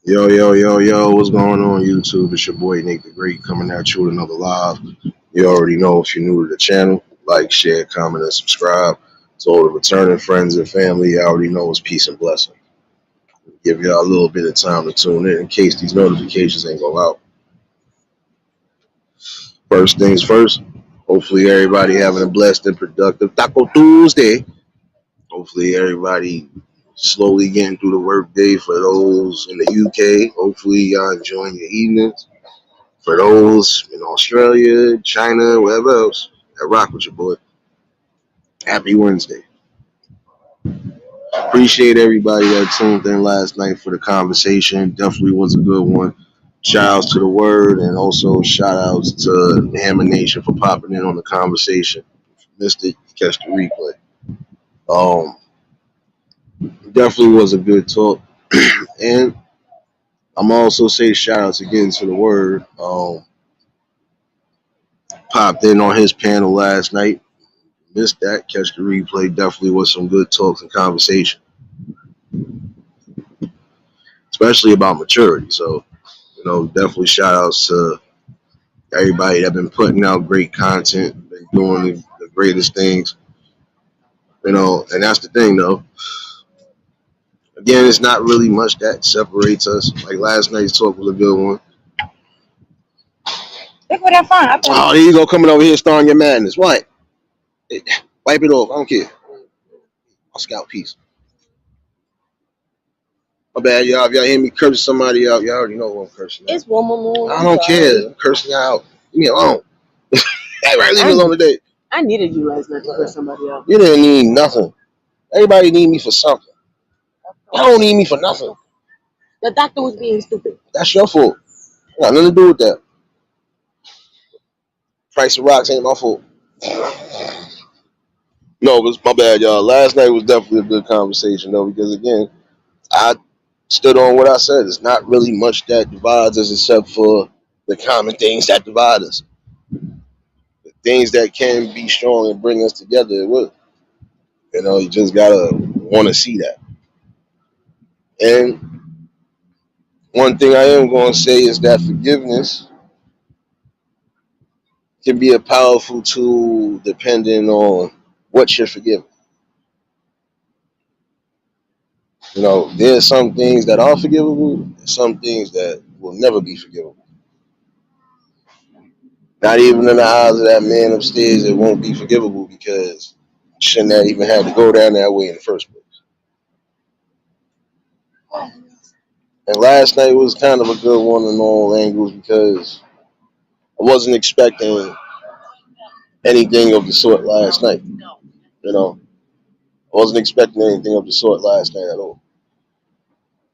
Yo, yo, yo, yo, what's going on, YouTube? It's your boy Nate the Great coming at you with another live. You already know if you're new to the channel, like, share, comment, and subscribe. To all the returning friends and family, you already know it's peace and blessing. Give y'all a little bit of time to tune in case these notifications ain't go out. First things first, hopefully everybody having a blessed and productive Taco Tuesday. Hopefully everybody slowly getting through the work day for those in the UK. Hopefully y'all enjoying your evenings. For those in Australia, China, wherever else, that rock with your boy. Happy Wednesday. Appreciate everybody that tuned in last night for the conversation. Definitely was a good one. Shout outs to the word and also shout outs to Hammer Nation for popping in on the conversation. If you missed it, catch the replay. Um, Definitely was a good talk. And I'm also say shout outs again to the word. Popped in on his panel last night. Missed that. Catch the replay. Definitely was some good talks and conversation, especially about maturity. So, definitely shout outs to everybody that been putting out great content, been doing the greatest things. And that's the thing though. Again, it's not really much that separates us. Like last night's talk was a good one. Look where that from. Oh, there you go, coming over here starring your madness. What? Wipe it off. I don't care. I'll scout peace. My bad, y'all. If y'all hear me cursing somebody out, y'all already know who I'm cursing out. It's one more. I don't care. I'm cursing y'all out. Leave me alone. Everybody leave me alone today. I needed you last night to curse somebody out. You didn't need nothing. Everybody need me for something. Y'all don't need me for nothing. The doctor was being stupid. That's your fault. Got nothing to do with that. Price of rocks ain't my fault. No, it's my bad, y'all. Last night was definitely a good conversation, though, because again, I stood on what I said. It's not really much that divides us except for the common things that divide us. The things that can be strong and bring us together, it will. You just gotta want to see that. And one thing I am going to say is that forgiveness can be a powerful tool depending on what you're forgiving. There's some things that are forgivable, and some things that will never be forgivable. Not even in the eyes of that man upstairs, it won't be forgivable because shouldn't have even had to go down that way in the first place. And last night was kind of a good one in all angles because I wasn't expecting anything of the sort last night. I wasn't expecting anything of the sort last night at all.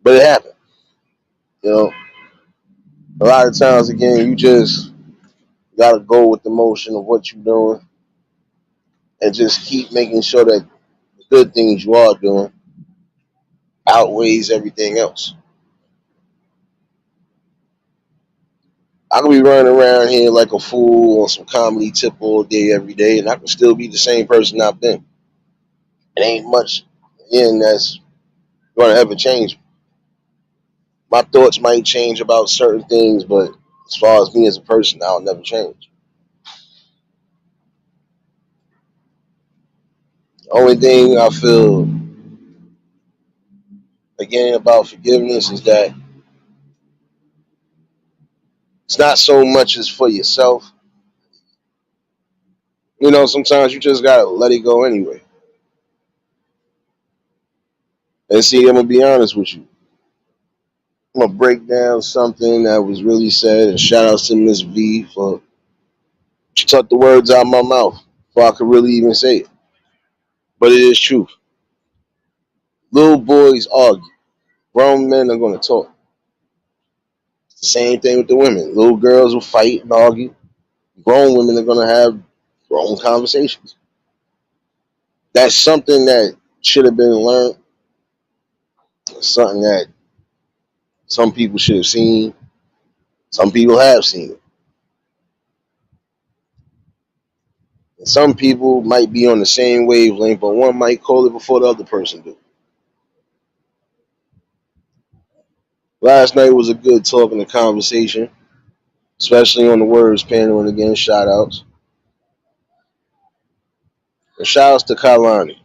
But it happened. A lot of times, again, you just got to go with the motion of what you're doing and just keep making sure that the good things you are doing outweighs everything else. I could be running around here like a fool on some comedy tip all day, every day, and I can still be the same person I've been. It ain't much, again, that's going to ever change. My thoughts might change about certain things, but as far as me as a person, I'll never change. The only thing I feel, again, about forgiveness is that it's not so much as for yourself. Sometimes you just got to let it go anyway. And see, I'm going to be honest with you. I'm going to break down something that was really said, and shout out to Miss V for she took the words out of my mouth before I could really even say it. But it is truth. Little boys argue. Grown men are going to talk. Same thing with the women. Little girls will fight and argue. Grown women are going to have grown conversations. That's something that should have been learned. Something that some people should have seen. Some people have seen it. And some people might be on the same wavelength, but one might call it before the other person do. Last night was a good talking and conversation, especially on the words panel. And again, shout outs. And shout outs to Kailani.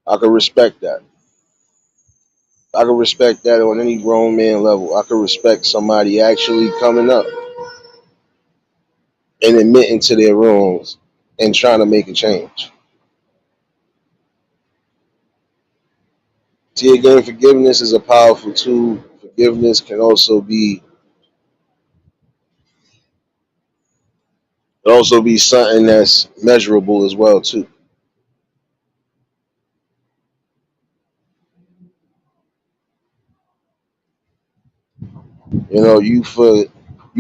I can respect that. I can respect that on any grown man level. I can respect somebody actually coming up and admitting to their wrongs and trying to make a change. See, again, forgiveness is a powerful tool. Forgiveness can also be something that's measurable as well too. You know, you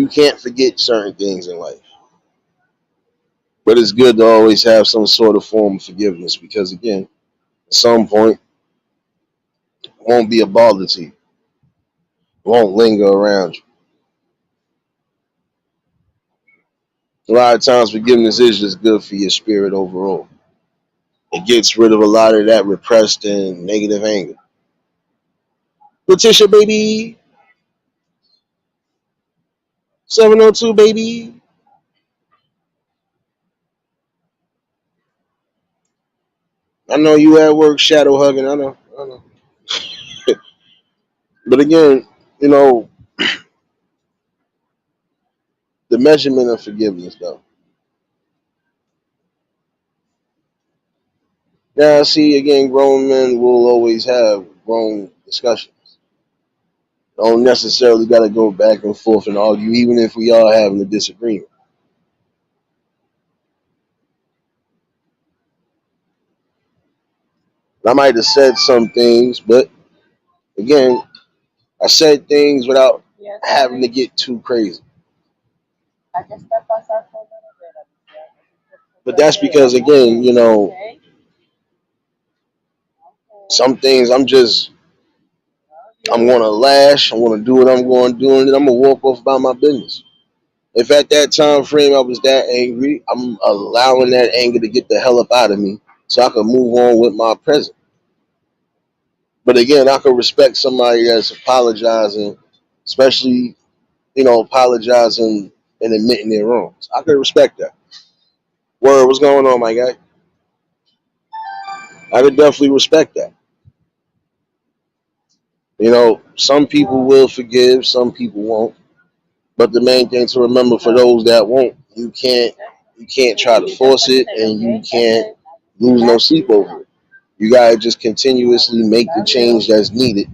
can't forget certain things in life, but it's good to always have some sort of form of forgiveness because again, at some point, it won't be a bother to you. It won't linger around you. A lot of times, forgiveness is just good for your spirit overall. It gets rid of a lot of that repressed and negative anger. Letitia, baby, 702, baby. I know you at work shadow hugging. I know. But again, you know, the measurement of forgiveness, though. Now, see, again, grown men will always have grown discussions. Don't necessarily got to go back and forth and argue, even if we are having a disagreement. I might have said some things, but again, I said things without having to get too crazy. But that's because, again, you know, some things I'm going to lash, I'm going to do what I'm going to do, and then I'm going to walk off about my business. If at that time frame I was that angry, I'm allowing that anger to get the hell up out of me so I can move on with my present. But again, I can respect somebody that's apologizing, especially, you know, apologizing and admitting their wrongs. I can respect that. Word, what's going on, my guy? I could definitely respect that. You know, some people will forgive, some people won't. But the main thing to remember for those that won't, you can't try to force it and you can't lose no sleep over it. You gotta just continuously make the change that's needed.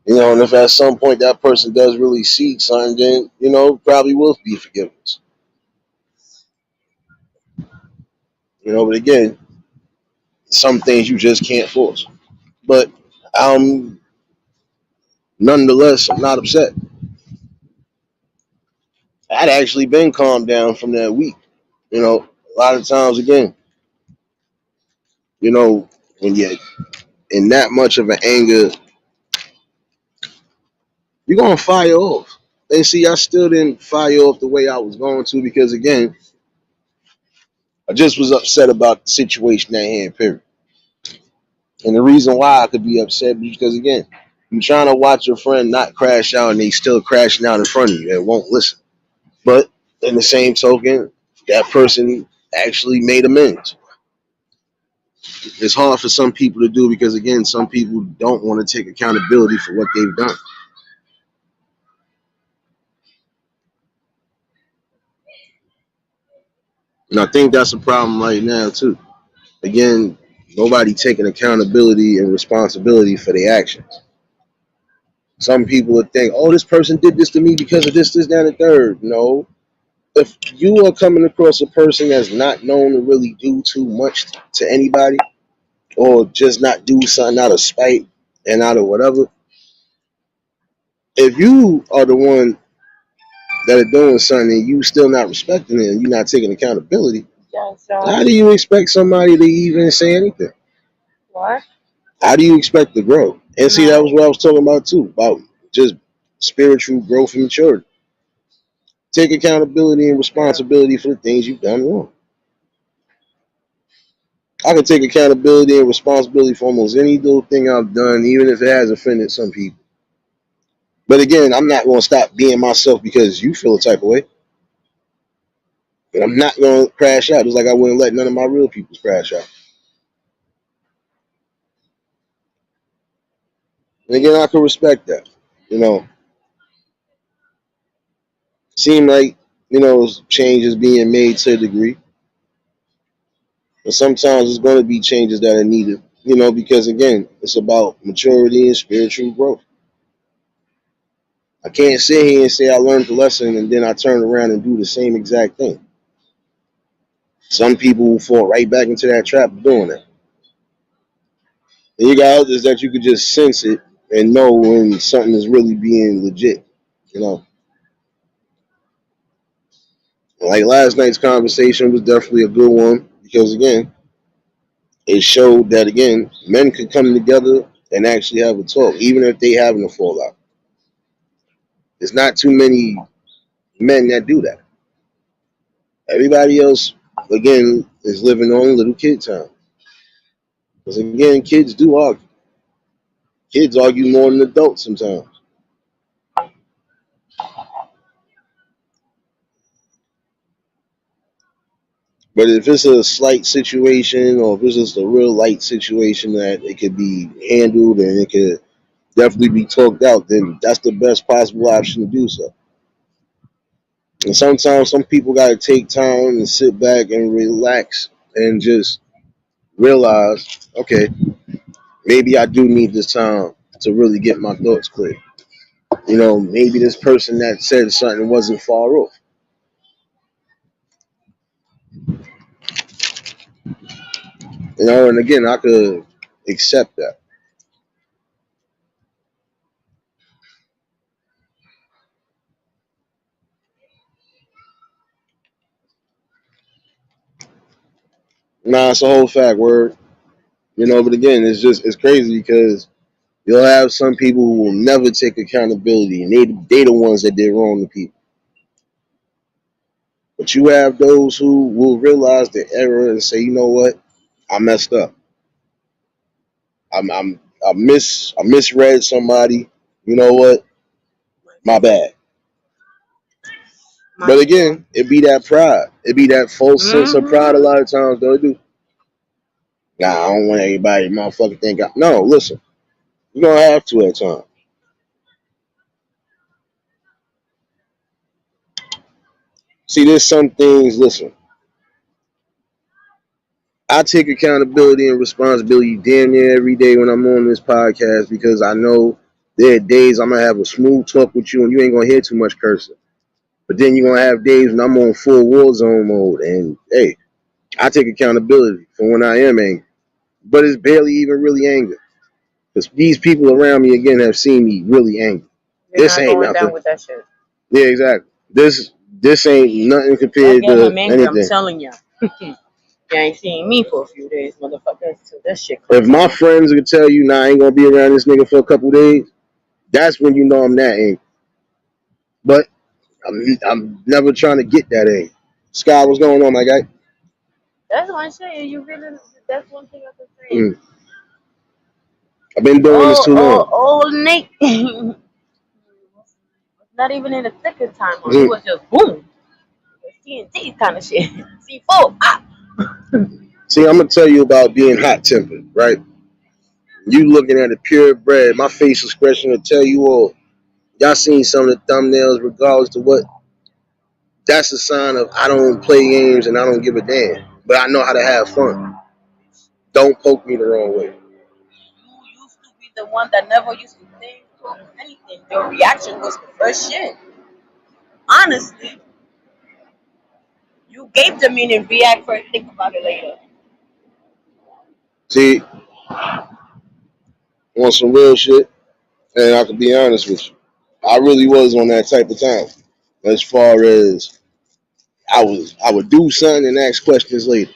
You know, and if at some point that person does really seek something, then, you know, probably will be forgiveness. You know, but again, some things you just can't force. But nonetheless, I'm not upset. I'd actually been calmed down from that week. You know, a lot of times again, you know, when you're in that much of an anger, you're gonna fire off. And see, I still didn't fire off the way I was going to because again, I just was upset about the situation at hand, period. And the reason why I could be upset is because again, you're trying to watch your friend not crash out and they still crashing out in front of you and won't listen. But in the same token, that person actually made amends. It's hard for some people to do because again, some people don't want to take accountability for what they've done. And I think that's a problem right now too. Again, nobody taking accountability and responsibility for their actions. Some people would think, oh, this person did this to me because of this, that, and the third. No. If you are coming across a person that's not known to really do too much to anybody or just not do something out of spite and out of whatever, if you are the one that are doing something and you still not respecting it and you're not taking accountability, how do you expect somebody to even say anything? What? How do you expect to grow? And see, that was what I was talking about too, about just spiritual growth and maturity. Take accountability and responsibility for the things you've done wrong. I can take accountability and responsibility for almost any little thing I've done, even if it has offended some people. But again, I'm not going to stop being myself because you feel a type of way. And I'm not going to crash out, just like I wouldn't let none of my real people crash out. And again, I can respect that. You know, seem like, change is being made to a degree. But sometimes there's going to be changes that are needed, because again, it's about maturity and spiritual growth. I can't sit here and say I learned the lesson and then I turn around and do the same exact thing. Some people will fall right back into that trap of doing that. And you got others that you could just sense it and know when something is really being legit. You know, like last night's conversation was definitely a good one because again, it showed that again, men could come together and actually have a talk, even if they having a fallout. There's not too many men that do that. Everybody else, again, is living on little kid time. Because again, kids do argue. Kids argue more than adults sometimes. But if it's a slight situation or if it's just a real light situation that it could be handled and it could definitely be talked out, then that's the best possible option to do so. And sometimes some people got to take time and sit back and relax and just realize, okay, maybe I do need this time to really get my thoughts clear. Maybe this person that said something wasn't far off. And again, I could accept that. Nah, it's a whole fact word. But again, it's crazy because you'll have some people who will never take accountability, and they the ones that did wrong to people. But you have those who will realize the error and say, you know what, I messed up. I misread somebody. You know what, my bad. But again, it be that pride. It be that false sense of pride a lot of times, though. It do. Nah, I don't want everybody motherfucking think no, listen. You're gonna have to at times. See, there's some things, listen. I take accountability and responsibility damn near every day when I'm on this podcast because I know there are days I'm gonna have a smooth talk with you and you ain't gonna hear too much cursing. But then you're gonna have days when I'm on full war zone mode and hey, I take accountability for when I am angry. But it's barely even really anger. Because these people around me again have seen me really angry. You're this not ain't going nothing. Down with that shit. Yeah, exactly. This ain't nothing compared to anything. I'm telling you. You ain't seen me for a few days, motherfuckers. So this shit. If my friends could tell you, nah, I ain't gonna be around this nigga for a couple days, that's when you know I'm that angry. But I'm never trying to get that angry. Sky, what's going on, my guy? That's what I'm saying. You really. That's one thing I can say. I've been doing this too long. Old Nate. Not even in the thick of time. It was just boom. TNT kind of shit. C4. Ah. See, I'm gonna tell you about being hot tempered, right? You looking at a purebred, my facial expression will tell you all. Y'all seen some of the thumbnails, regardless to what. That's a sign of I don't play games and I don't give a damn, but I know how to have fun. Don't poke me the wrong way. You used to be the one that never used to think or anything. Your reaction was the first shit. Honestly, you gave the meaning react first, think about it later. See, want some real shit, and I can be honest with you. I really was on that type of time. As far as I would do something and ask questions later.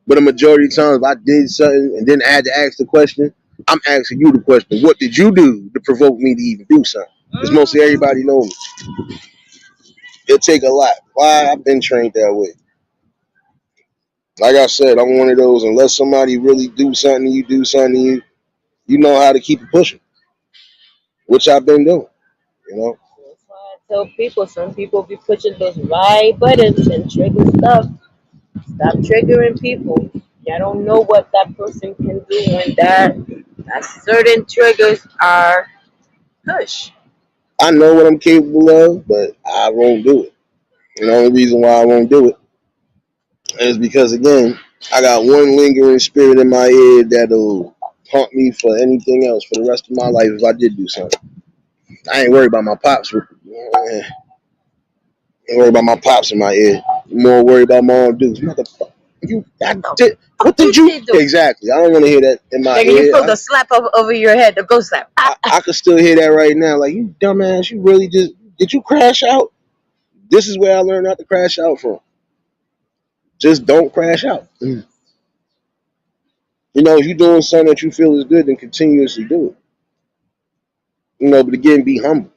But a majority of times, if I did something and then I had to ask the question, I'm asking you the question. What did you do to provoke me to even do something? Because mostly everybody knows me. It'll take a lot. Why? I've been trained that way. Like I said, I'm one of those. Unless somebody really do something, you do something, you know how to keep it pushing, which I've been doing. You know, That's why I tell people, some people be pushing those right buttons and trigger stuff. Stop triggering people. You don't know what that person can do when that certain triggers are push. I know what I'm capable of, but I won't do it. And the only reason why I won't do it is because, again, I got one lingering spirit in my head that'll haunt me for anything else for the rest of my life if I did do something. I ain't worried about my pops. Ain't worried about my pops in my head. More worried about my own dudes. Motherfucker, you, I What the did. fuck What did did you? they do? Exactly. I don't want to hear that in my Nigga, you head. feel the slap over your head, the ghost slap. Ah, I could still hear that right now. Like, you dumbass, you really just did you crash out? This is where I learned not to crash out from. Just don't crash out. You know, if you're doing something that you feel is good, then continuously do it. You know, but again, be humble.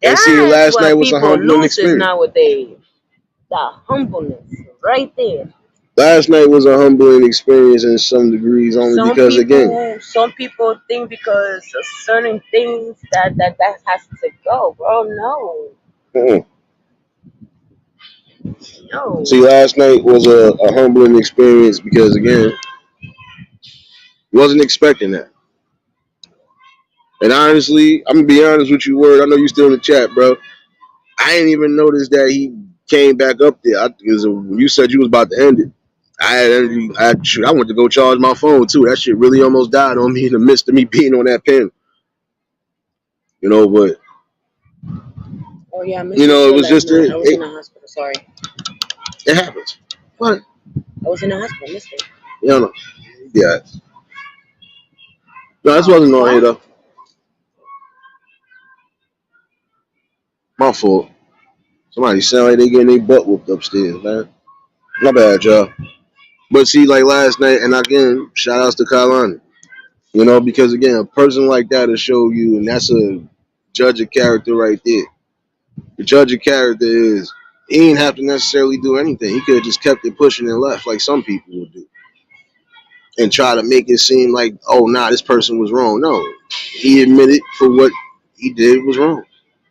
And see, that's last night what was a people humbling loses experience. nowadays. The humbleness right there. Last night was a humbling experience in some degrees, only because, again, Some people think because of certain things that has to go, bro. No, mm-mm. See, no. last night was a humbling experience because, again, wasn't expecting that. And honestly, I'm gonna be honest with you, word. I know you still in the chat, bro. I didn't even notice that he came back up there. Because when you said you was about to end it, I had energy. I went to go charge my phone too. That shit really almost died on me in the midst of me being on that pen. You know, but Oh yeah, I you missed your know, it shit was last just night. I was in the hospital. Sorry, it happens. What? I was in the hospital. I missed it. You know, yeah. No, this Oh wasn't on here fuck. though. My fault. Somebody sound like they getting their butt whooped upstairs, man. My bad, y'all. But see, like last night, and again, shout outs to Kalani. You know, because again, a person like that will show you, and that's a judge of character right there. The judge of character is he didn't have to necessarily do anything. He could have just kept it pushing and left like some people would do, and try to make it seem like, oh, nah, this person was wrong. No, he admitted for what he did was wrong,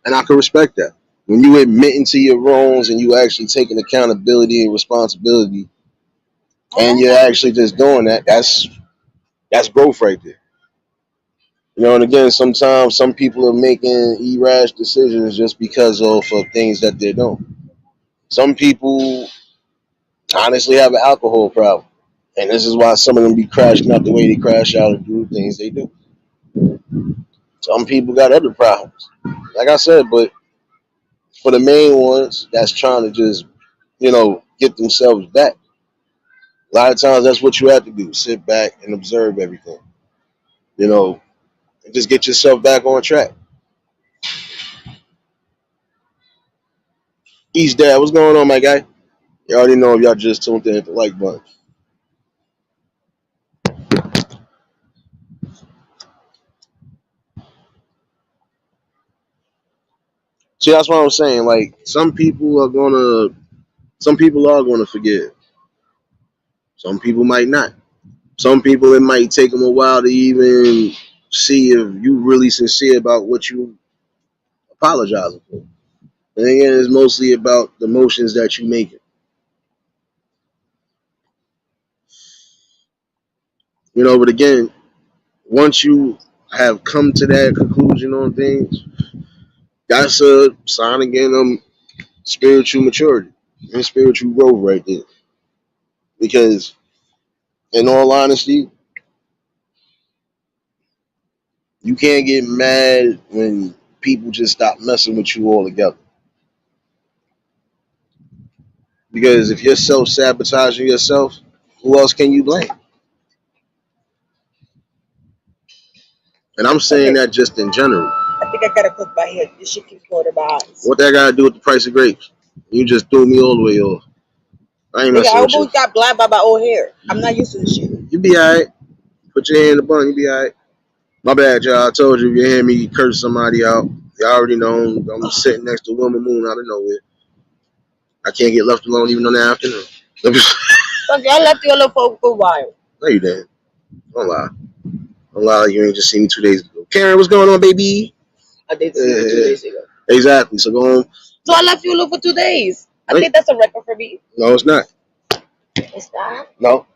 and I can respect that. When you admitting to your wrongs and you actually taking accountability and responsibility, and you're actually just doing that, that's growth right there. You know, and again, sometimes some people are making irrational decisions just because of things that they don't. Some people honestly have an alcohol problem. And this is why some of them be crashing out the way they crash out and do things they do. Some people got other problems. Like I said, but for the main ones that's trying to just, get themselves back, a lot of times that's what you have to do. Sit back and observe everything. You know, and just get yourself back on track. East Dad, what's going on, my guy? You already know if y'all just tuned in, hit the like button. See, that's what I'm saying. Like some people are gonna forgive. Some people might not. Some people it might take them a while to even see if you really sincere about what you apologizing for. And again, it's mostly about the motions that you make it. You know, but again, once you have come to that conclusion on things, that's a sign again of spiritual maturity and spiritual growth right there. Because in all honesty, you can't get mad when people just stop messing with you altogether. Because if you're self sabotaging yourself, who else can you blame? And I'm saying Okay, that just in general. I think I gotta cook by here. This shit keeps going to my eyes. What that got to do with the price of grapes? You just threw me all the way off. I ain't Nigga, I messing with you. almost got blind by my old hair. I'm not used to this shit. You be alright. Put your hand in the bun. You be alright. My bad, y'all. I told you if you hear me curse somebody out, you already know I'm sitting next to Wilma Moon out of nowhere. I can't get left alone even on the afternoon. Okay, I left you alone for a while. No, you didn't. Don't lie. Don't lie. You ain't just seen me 2 days ago. Karen, what's going on, baby? I did see you 2 days ago. Exactly. So go on. So I left you alone for 2 days. I Wait. think that's a record for me. No, it's not. It's that? No.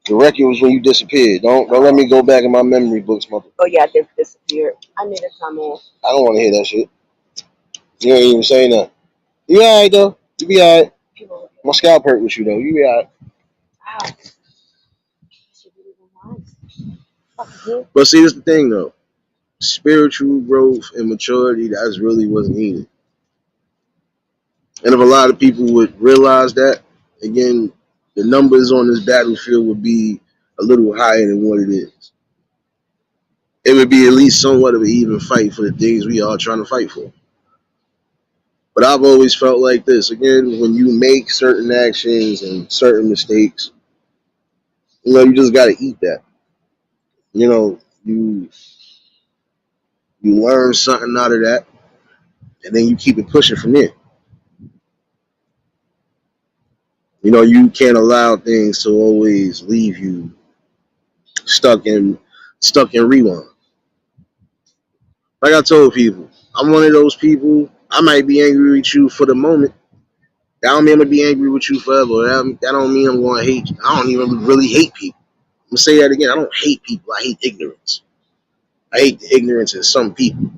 The record was when you disappeared. Don't let me go back in my memory books, mother. Oh yeah, I did disappear. I need a time off. I don't want to hear that shit. You ain't even saying that. You alright though. You be alright. People, My scalp hurt with you though. You be alright. wow, she really don't mind. Fuck you. But see, this the thing though. Spiritual growth and maturity, that's really what's needed. And if a lot of people would realize that, again, the numbers on this battlefield would be a little higher than what it is. It would be at least somewhat of an even fight for the things we are trying to fight for. But I've always felt like this. Again, when you make certain actions and certain mistakes, you just got to eat that. You learn something out of that, and then you keep it pushing from there. You can't allow things to always leave you stuck in stuck in rewind. Like I told people, I'm one of those people. I might be angry with you for the moment. That don't mean I'm gonna be angry with you forever. That don't mean I'm going to hate you. I don't even really hate people. I'm gonna say that again. I don't hate people. I hate ignorance. I hate the ignorance in some people.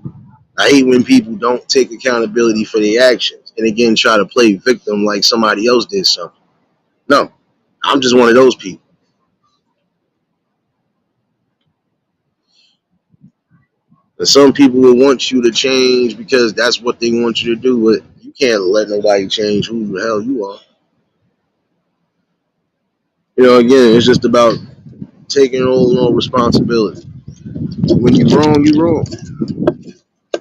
I hate when people don't take accountability for their actions and again try to play victim like somebody else did something. No, I'm just one of those people. And some people will want you to change because that's what they want you to do, but you can't let nobody change who the hell you are. Again, it's just about taking all responsibility. When you're wrong, you're wrong.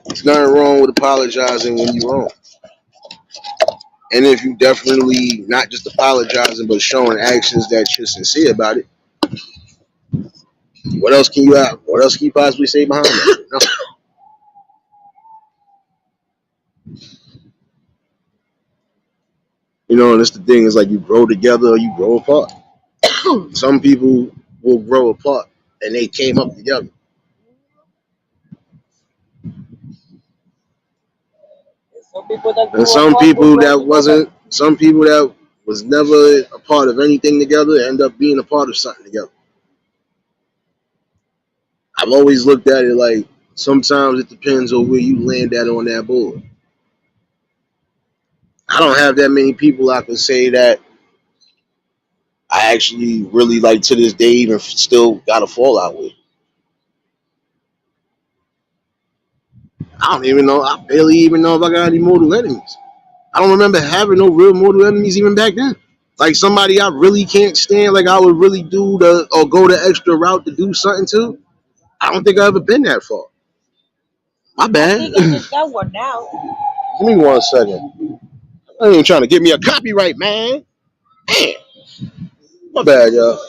There's nothing wrong with apologizing when you're wrong. And if you definitely not just apologizing but showing actions that you're sincere about it, what else can you have? What else can you possibly say behind that? No. And that's the thing is like you grow together or you grow apart. Some people will grow apart and they came up together. There's some people that And grew apart will grow together. some people that was never a part of anything together end up being a part of something together. I've always looked at it like sometimes it depends on where you land at on that board. I don't have that many people I can say that I actually really like to this day even still got a fallout with. I don't even know. I barely even know if I got any mortal enemies. I don't remember having no real mortal enemies even back then. Like somebody I really can't stand, like I would really do the or go the extra route to do something to. I don't think I've ever been that far. My I bad. think I just got one now. Give me 1 second. I ain't trying to get me a copyright, man. Man, my bad, y'all.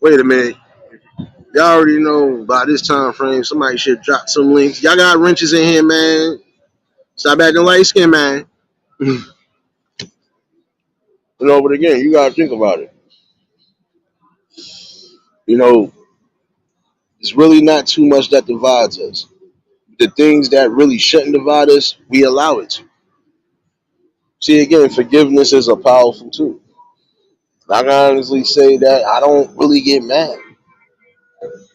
Wait a minute. Y'all already know by this time frame somebody should drop some links. Y'all got wrenches in here, man. Stop acting light skin, man. But again, you gotta think about it. You know, it's really not too much that divides us. The things that really shouldn't divide us, we allow it to. See, again, forgiveness is a powerful tool. I can honestly say that I don't really get mad,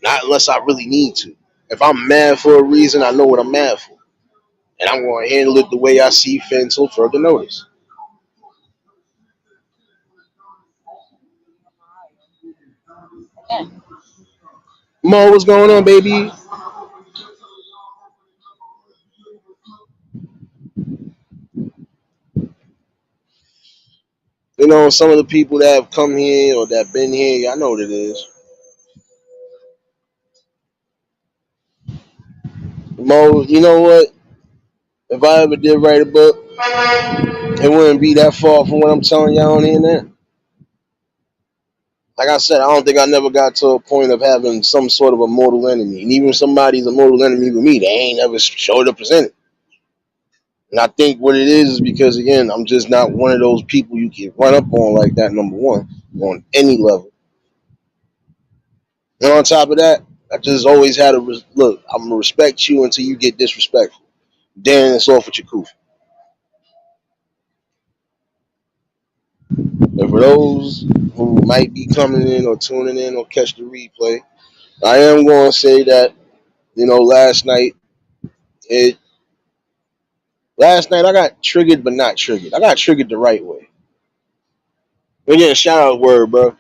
not unless I really need to. If I'm mad for a reason, I know what I'm mad for, and I'm going to handle it the way I see fit until further notice. Again, Mo, what's going on, baby? Some of the people that have come here or that been here, y'all know what it is. Mo, you know what? If I ever did write a book, it wouldn't be that far from what I'm telling y'all on the internet. Like I said, I don't think I never got to a point of having some sort of a mortal enemy. And even if somebody's a mortal enemy with me, they ain't ever showed up presented. And I think what it is because, again, I'm just not one of those people you can run up on like that, number one, on any level. And on top of that, I just always had a look, I'm going to respect you until you get disrespectful. Then it's off with your goof. And for those who might be coming in or tuning in or catch the replay, I am going to say that, it last night I got triggered but not triggered. I got triggered the right way. Again, shout out word, bro.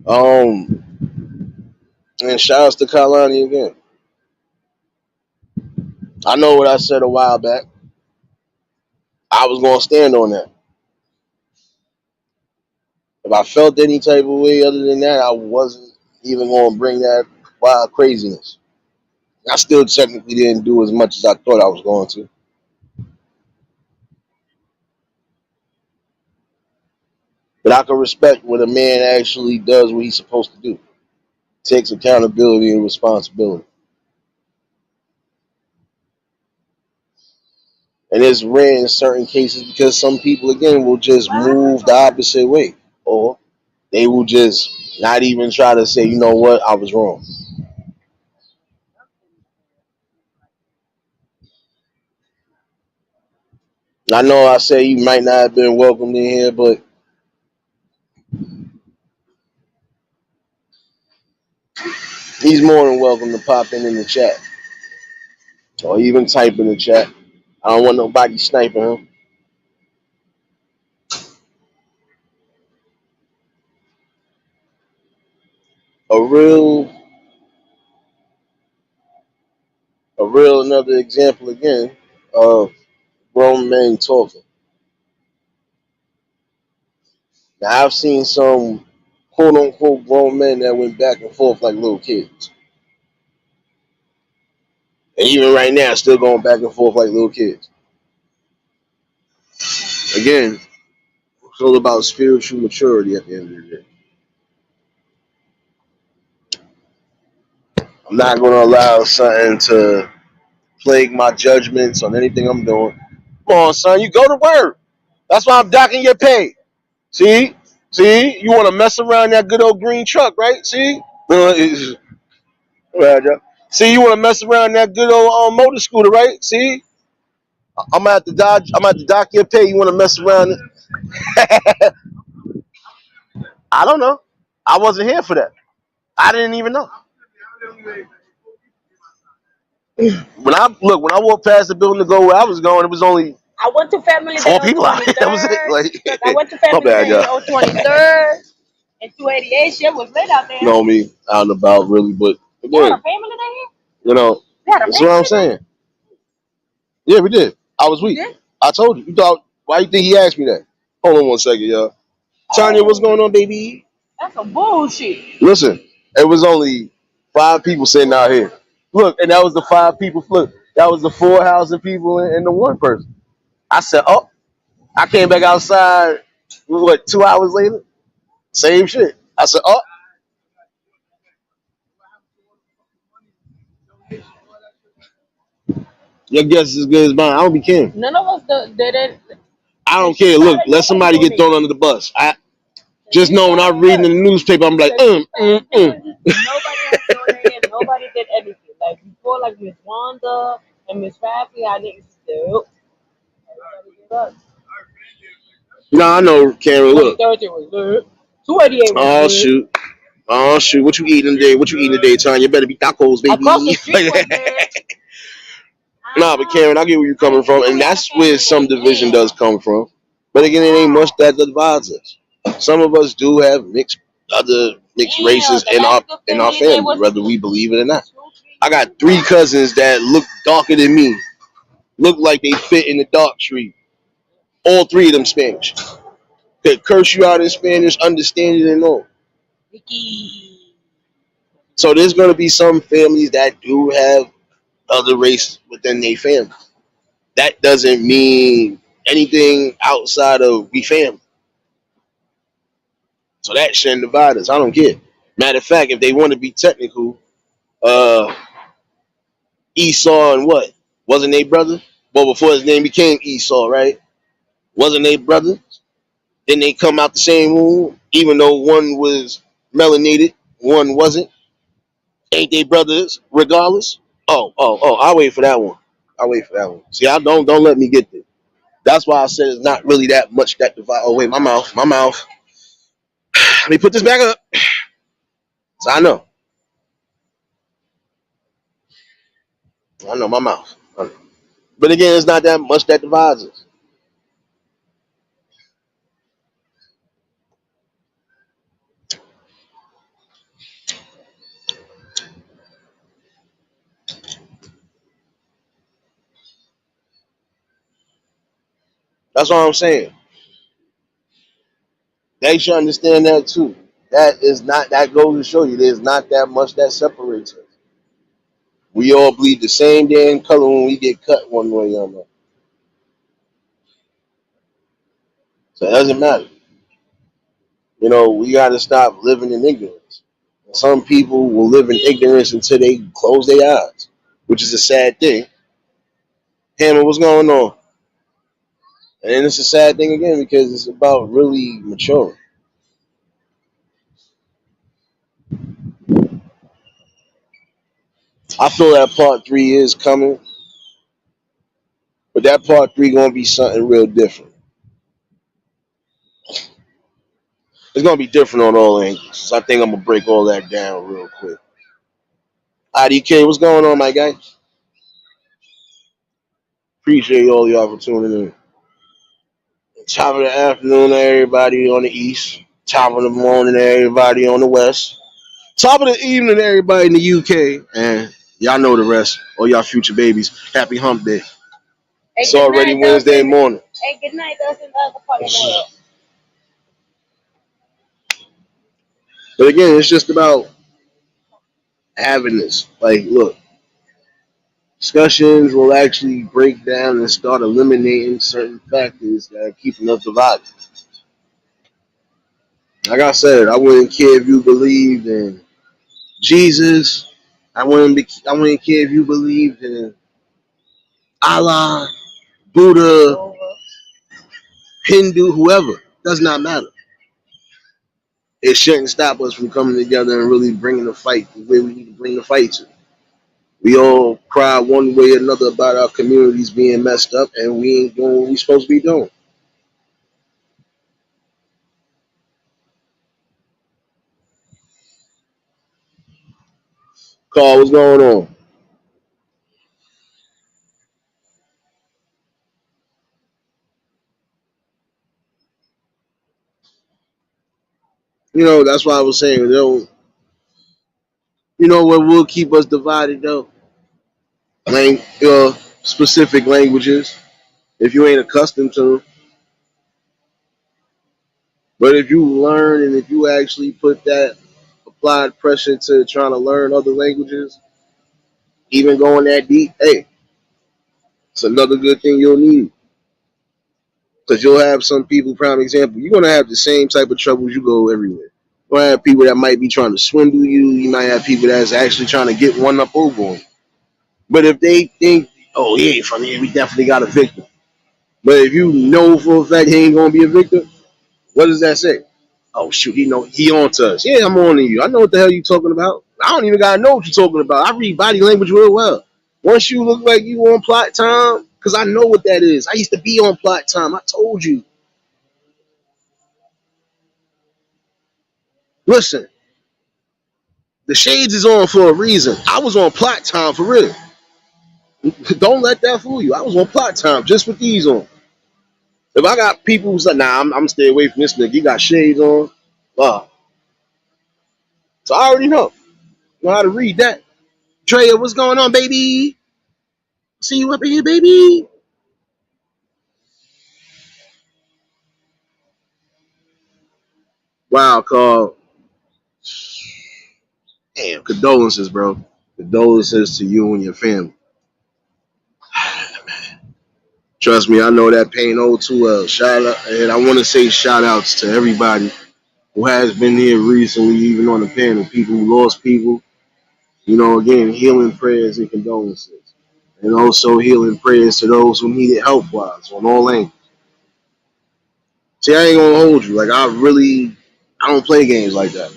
Um, and shout outs to Kalani again. I know what I said a while back. I was gonna stand on that. If I felt any type of way other than that, I wasn't even gonna bring that wild craziness. I still technically didn't do as much as I thought I was going to. But I can respect when a man actually does what he's supposed to do. Takes accountability and responsibility. And it's rare in certain cases because some people again will just move the opposite way. Or they will just not even try to say, you know what, I was wrong. I know I say you might not have been welcomed in here, but he's more than welcome to pop in the chat or even type in the chat. I don't want nobody sniping him. A real, a real another example again of grown men talking. Now I've seen some quote unquote grown men that went back and forth like little kids. And even right now, still going back and forth like little kids. Again, it's all about spiritual maturity at the end of the day. I'm not going to allow something to plague my judgments on anything I'm doing. Come on, son, you go to work. That's why I'm docking your pay. See? See? You want to mess around that good old green truck, right? See? See, you want to mess around that good old motor scooter, right? See? I'm gonna have to dodge. I'm gonna have to dock your pay. You want to mess around? I don't know. I wasn't here for that. I didn't even know. When I walked past the building to go where I was going, it was only I went to Family four Day on people out. That was it. 23rd. Like, Look, I went to my Family bad, Day y'all. on 23rd and 288. Shit was lit out there. You know me, out and about, really, but You had again, a Family Day here? you know, You had a that's what Family I'm Day? saying. Yeah, we did. I was weak. Did? I told you. You thought? Why you think he asked me that? Hold on one second, y'all. Tanya, what's going on, baby? That's some bullshit. Listen, it was only 5 people sitting out here. Look, and that was the 5 people. Look, that was the 4 housing people and the one person. I said, oh, I came back outside. What? 2 hours later, same shit. I said, oh, your guess is as good as mine. I don't be caring. None of us did it. I don't care. Look, let somebody get thrown under the bus. I just know when I'm reading in the newspaper, I'm like, Nobody else donated. Nobody did anything. Like before, like Miss Wanda and Miss Raffy, I didn't do. Everybody did us. No, I know, Karen. Look. 2013 was lit. 288 was Oh lit. shoot. Oh shoot. What you eating today? What you eating today, Tanya? You better be tacos, baby. Across the street was lit. Nah, but Karen, I get where you're coming from, and that's where some division does come from. But again, it ain't much that divides us. Some of us do have other mixed races in our family, whether we believe it or not. I got 3 cousins that look darker than me, look like they fit in the dark tree. All 3 of them Spanish. Could curse you out in Spanish, understand it and all. Vicky. So there's going to be some families that do have other race within their family. That doesn't mean anything outside of we family. So that shouldn't divide us. I don't care. Matter of fact, if they want to be technical, uh, Esau and what? Wasn't they brother? Well, before his name became Esau, right? Wasn't they brother? Then they come out the same womb, even though one was melanated, one wasn't. Ain't they brothers regardless? Oh! I'll wait for that one. I'll wait for that one. See, I don't let me get there. That's why I said it's not really that much that divide. Oh wait, my mouth. Let me put this back up. So I know my mouth. I know. But again, it's not that much that divides us. That's what I'm saying. They should understand that too. That is not that goes to show you there's not that much that separates us. We all bleed the same damn color when we get cut one way or another. So it doesn't matter. We got to stop living in ignorance. Some people will live in ignorance until they close their eyes, which is a sad thing. Hammer, what's going on? And it's a sad thing again because it's about really maturing. I feel that part three is coming, but that part three gonna be something real different. It's gonna be different on all angles. So I think I'm gonna break all that down real quick. IDK, what's going on, my guy? Appreciate all y'all for tuning in. Top of the afternoon, everybody on the east. Top of the morning, everybody on the west. Top of the evening, everybody in the UK. And y'all know the rest. All y'all future babies. Happy hump day. Hey, it's already Wednesday morning. Hey, good night. That's in the other part of the world. But again, it's just about having this. Like, look, discussions will actually break down and start eliminating certain factors that are keeping us divided. Like I said, I wouldn't care if you believed in Jesus. I wouldn't care if you believed in Allah, Buddha, Hindu, whoever. Does not matter. It shouldn't stop us from coming together and really bringing the fight the way we need to bring the fight to. We all cry one way or another about our communities being messed up, and we ain't doing what we supposed to be doing. Carl, what's going on? That's why I was saying, what will keep us divided though? Lang- uh, Specific languages, if you ain't accustomed to them. But if you learn and if you actually put that applied pressure to trying to learn other languages, even going that deep, hey, it's another good thing you'll need. Because you'll have some people, prime example, you're going to have the same type of troubles you go everywhere. You're going to have people that might be trying to swindle you. You might have people that's actually trying to get one up over them. But if they think, oh, he ain't from here, we definitely got a victim. But if you know for a fact he ain't going to be a victim, what does that say? Oh, shoot, he on to us. Yeah, I'm on to you. I know what the hell you talking about. I don't even got to know what you're talking about. I read body language real well. Once you look like you on plot time, because I know what that is. I used to be on plot time. I told you. Listen, the shades is on for a reason. I was on plot time for real. Don't let that fool you. I was on plot time just with these on. If I got people who's like, nah, I'm stay away from this nigga. He got shades on. Wow. So I already know how to read that. Drea, what's going on, baby? See you up in here, baby. Wow, Carl. Damn, condolences, bro. Condolences to you and your family. Trust me, I know that pain oh too well. Shout out, and I want to say shout outs to everybody who has been here recently, even on the panel. People who lost people. You know, again, healing prayers and condolences, and also healing prayers to those who need it health wise on all angles. See, I ain't gonna hold you. Like I don't play games like that.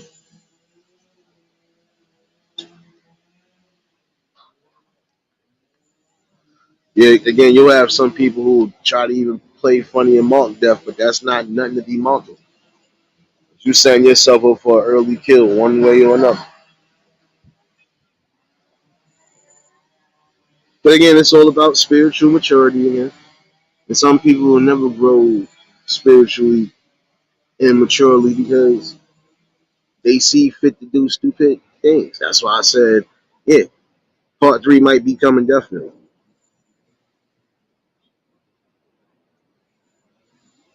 Yeah, again, you'll have some people who try to even play funny and mock death, but that's not nothing to be mocking. You setting yourself up for an early kill, one way or another. But again, it's all about spiritual maturity again. And some people will never grow spiritually and maturely because they see fit to do stupid things. That's why I said, yeah, part three might be coming definitely.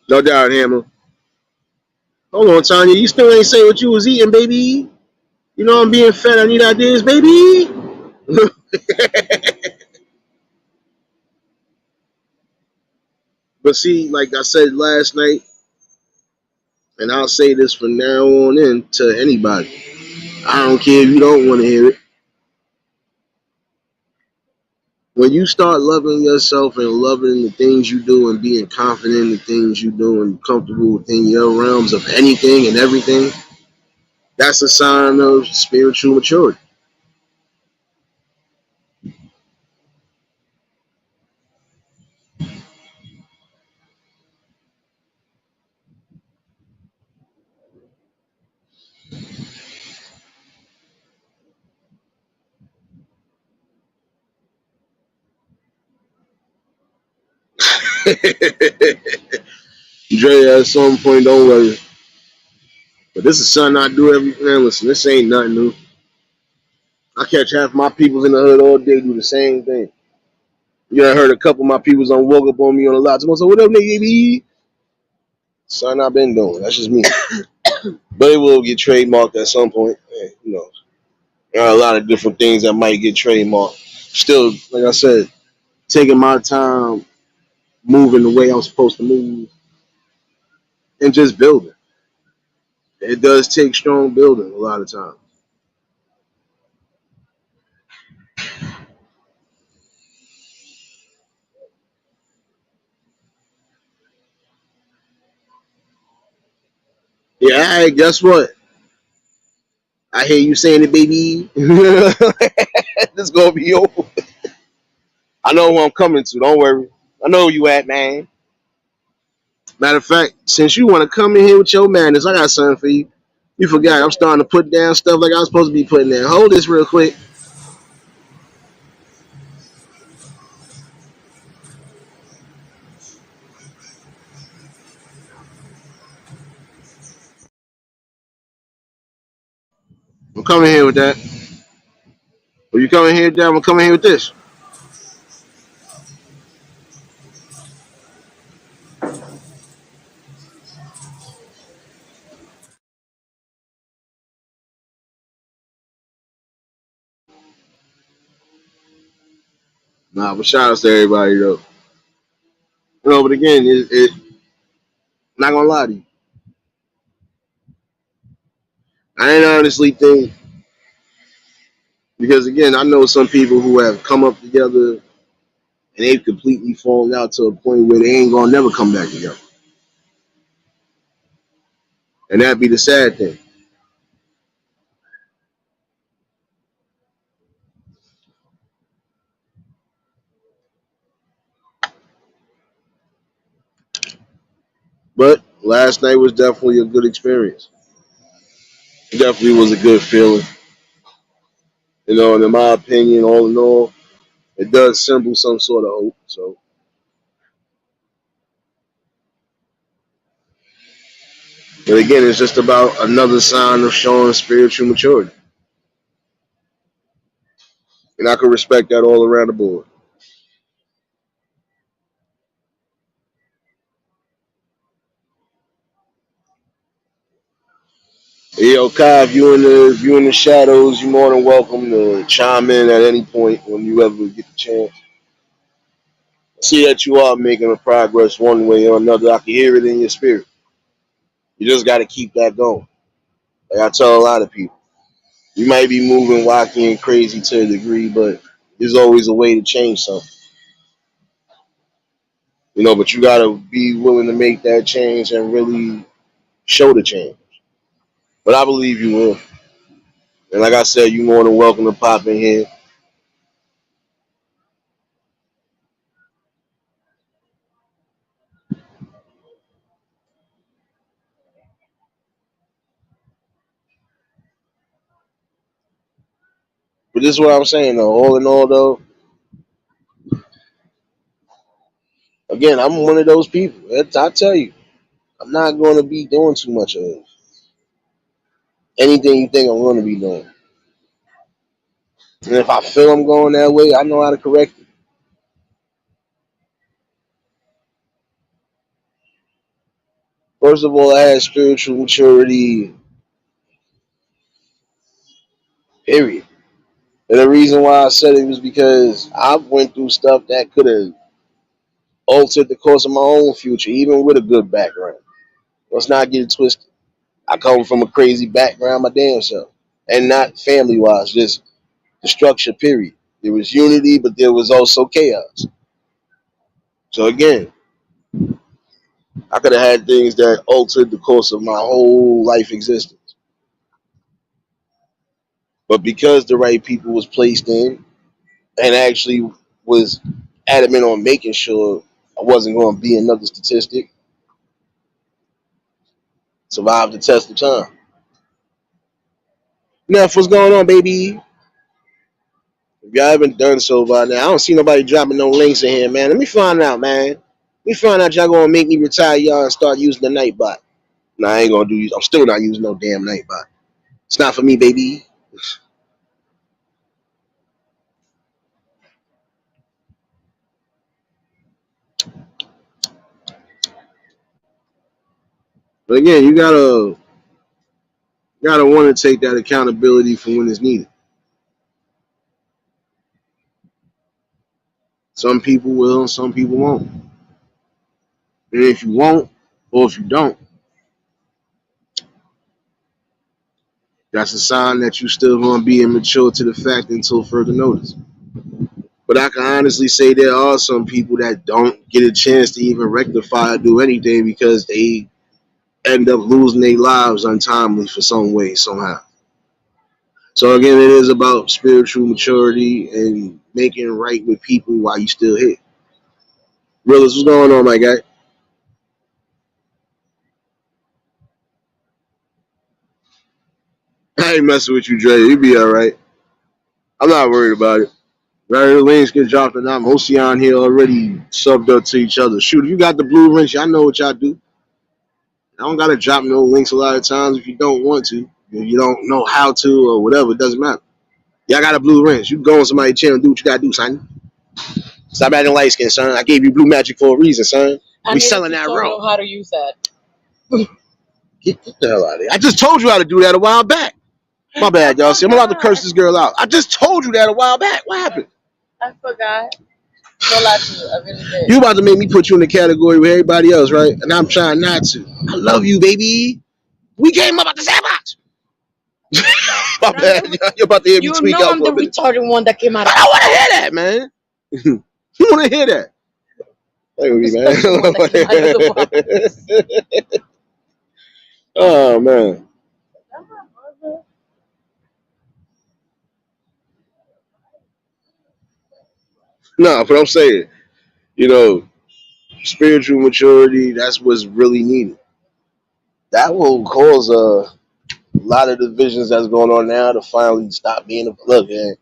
No doubt, Hammer. Hold on, Tanya. You still ain't say what you was eating, baby. You know I'm being fed. I need ideas, baby. But see, like I said last night, and I'll say this from now on in to anybody. I don't care if you don't want to hear it. When you start loving yourself and loving the things you do and being confident in the things you do and comfortable within your realms of anything and everything, that's a sign of spiritual maturity. Dre, at some point, don't worry. But this is something I do every man. Listen, this ain't nothing new. I catch half my peoples in the hood all day do the same thing. You done heard a couple of my peoples on woke up on me on the lot. Someone said, "What up, nigga?" Something I've been doing. That's just me. But it will get trademarked at some point. Hey, you know, there are a lot of different things that might get trademarked. Still, like I said, taking my time, moving the way I'm supposed to move, and just building. It does take strong building a lot of times. Yeah, hey, guess what? I hear you saying it, baby. This gonna be over. I know who I'm coming to. Don't worry. I know where you at, man. Matter of fact, since you want to come in here with your madness, I got something for you. You forgot. I'm starting to put down stuff like I was supposed to be putting down. Hold this real quick. I'm coming here with that. Are you coming here with that? I'm coming here with this. Nah, but shout outs to everybody though. No, but again, not gonna lie to you. I ain't honestly think because again, I know some people who have come up together and they've completely fallen out to a point where they ain't gonna never come back together. And that'd be the sad thing. But last night was definitely a good experience. It definitely was a good feeling. You know, and in my opinion, all in all, it does symbol some sort of hope. So, but again, it's just about another sign of showing spiritual maturity. And I can respect that all around the board. Yo, Kai, if you in the shadows, you're more than welcome to chime in at any point when you ever get the chance. See that you are making a progress one way or another. I can hear it in your spirit. You just got to keep that going. Like I tell a lot of people, you might be moving wacky and crazy to a degree, but there's always a way to change something. But you got to be willing to make that change and really show the change. But I believe you will. And like I said, you're more than welcome to pop in here. But this is what I'm saying, though. All in all, though, again, I'm one of those people. I tell you, I'm not going to be doing too much of anything you think I'm going to be doing. And if I feel I'm going that way, I know how to correct it. First of all, I had spiritual maturity, period. And the reason why I said it was because I went through stuff that could have altered the course of my own future, even with a good background. Let's not get it twisted. I come from a crazy background, my damn self. And not family wise, just the structure, period. There was unity, but there was also chaos. So again, I could have had things that altered the course of my whole life existence. But because the right people was placed in and actually was adamant on making sure I wasn't going to be another statistic, survived the test of time. Neff, what's going on, baby? If y'all haven't done so by now, I don't see nobody dropping no links in here, man. Let me find out, man. Let me find out y'all gonna make me retire y'all and start using the Nightbot. Nah, I ain't gonna do. I'm still not using no damn Nightbot. It's not for me, baby. But again, you gotta want to take that accountability for when it's needed. Some people will, some people won't. And if you won't, or if you don't, that's a sign that you still gonna be immature to the fact until further notice. But I can honestly say there are some people that don't get a chance to even rectify or do anything because they end up losing their lives untimely for some way, somehow. So again, it is about spiritual maturity and making it right with people while you still here. Realist, what's going on, my guy? I ain't messing with you, Dre. You be all right. I'm not worried about it. Rather the lanes get dropped or not, Ocean here already subbed up to each other. Shoot, if you got the blue wrench, y'all know what y'all do. I don't gotta drop no links a lot of times if you don't want to. If you don't know how to or whatever, it doesn't matter. Y'all got a blue wrench. You go on somebody's channel and do what you gotta do, son. Stop acting light skin, son. I gave you blue magic for a reason, son. We selling that raw. How to use that? Get the hell out of here. I just told you how to do that a while back. My bad, y'all. See, I'm about to curse this girl out. I just told you that a while back. What happened? I forgot. No lie to you, I really did. You about to make me put you in the category with everybody else, right? And I'm trying not to. I love you, baby. We came up at the same box. My bad. You're about to hear me tweak out for a minute. retarded one that came out. I don't want to hear that, man. You want to hear that? Play with me, man. Oh, man. No, but I'm saying, you know, spiritual maturity, that's what's really needed. That will cause a lot of divisions that's going on now to finally stop being a look, man.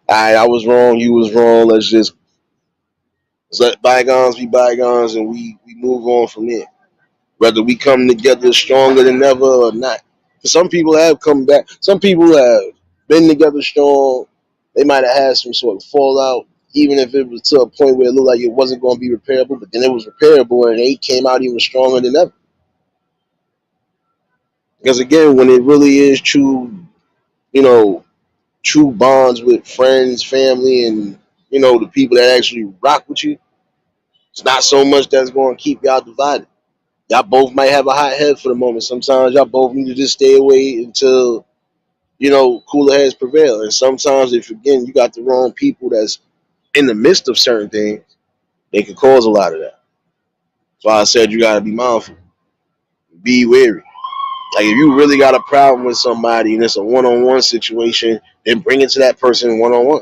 I was wrong, you was wrong. Let's let bygones be bygones and we move on from there. Whether we come together stronger than ever or not. Some people have come back. Some people have been together strong. They might have had some sort of fallout, even if it was to a point where it looked like it wasn't going to be repairable, but then it was repairable and they came out even stronger than ever. Because again, when it really is true, you know, true bonds with friends, family, and the people that actually rock with you, it's not so much that's going to keep y'all divided. Y'all both might have a hot head for the moment. Sometimes y'all both need to just stay away until cooler heads prevail. And sometimes, if again you got the wrong people that's in the midst of certain things, they can cause a lot of that. That's why I said you got to be mindful, be wary. Like if you really got a problem with somebody and it's a one-on-one situation, then bring it to that person one-on-one.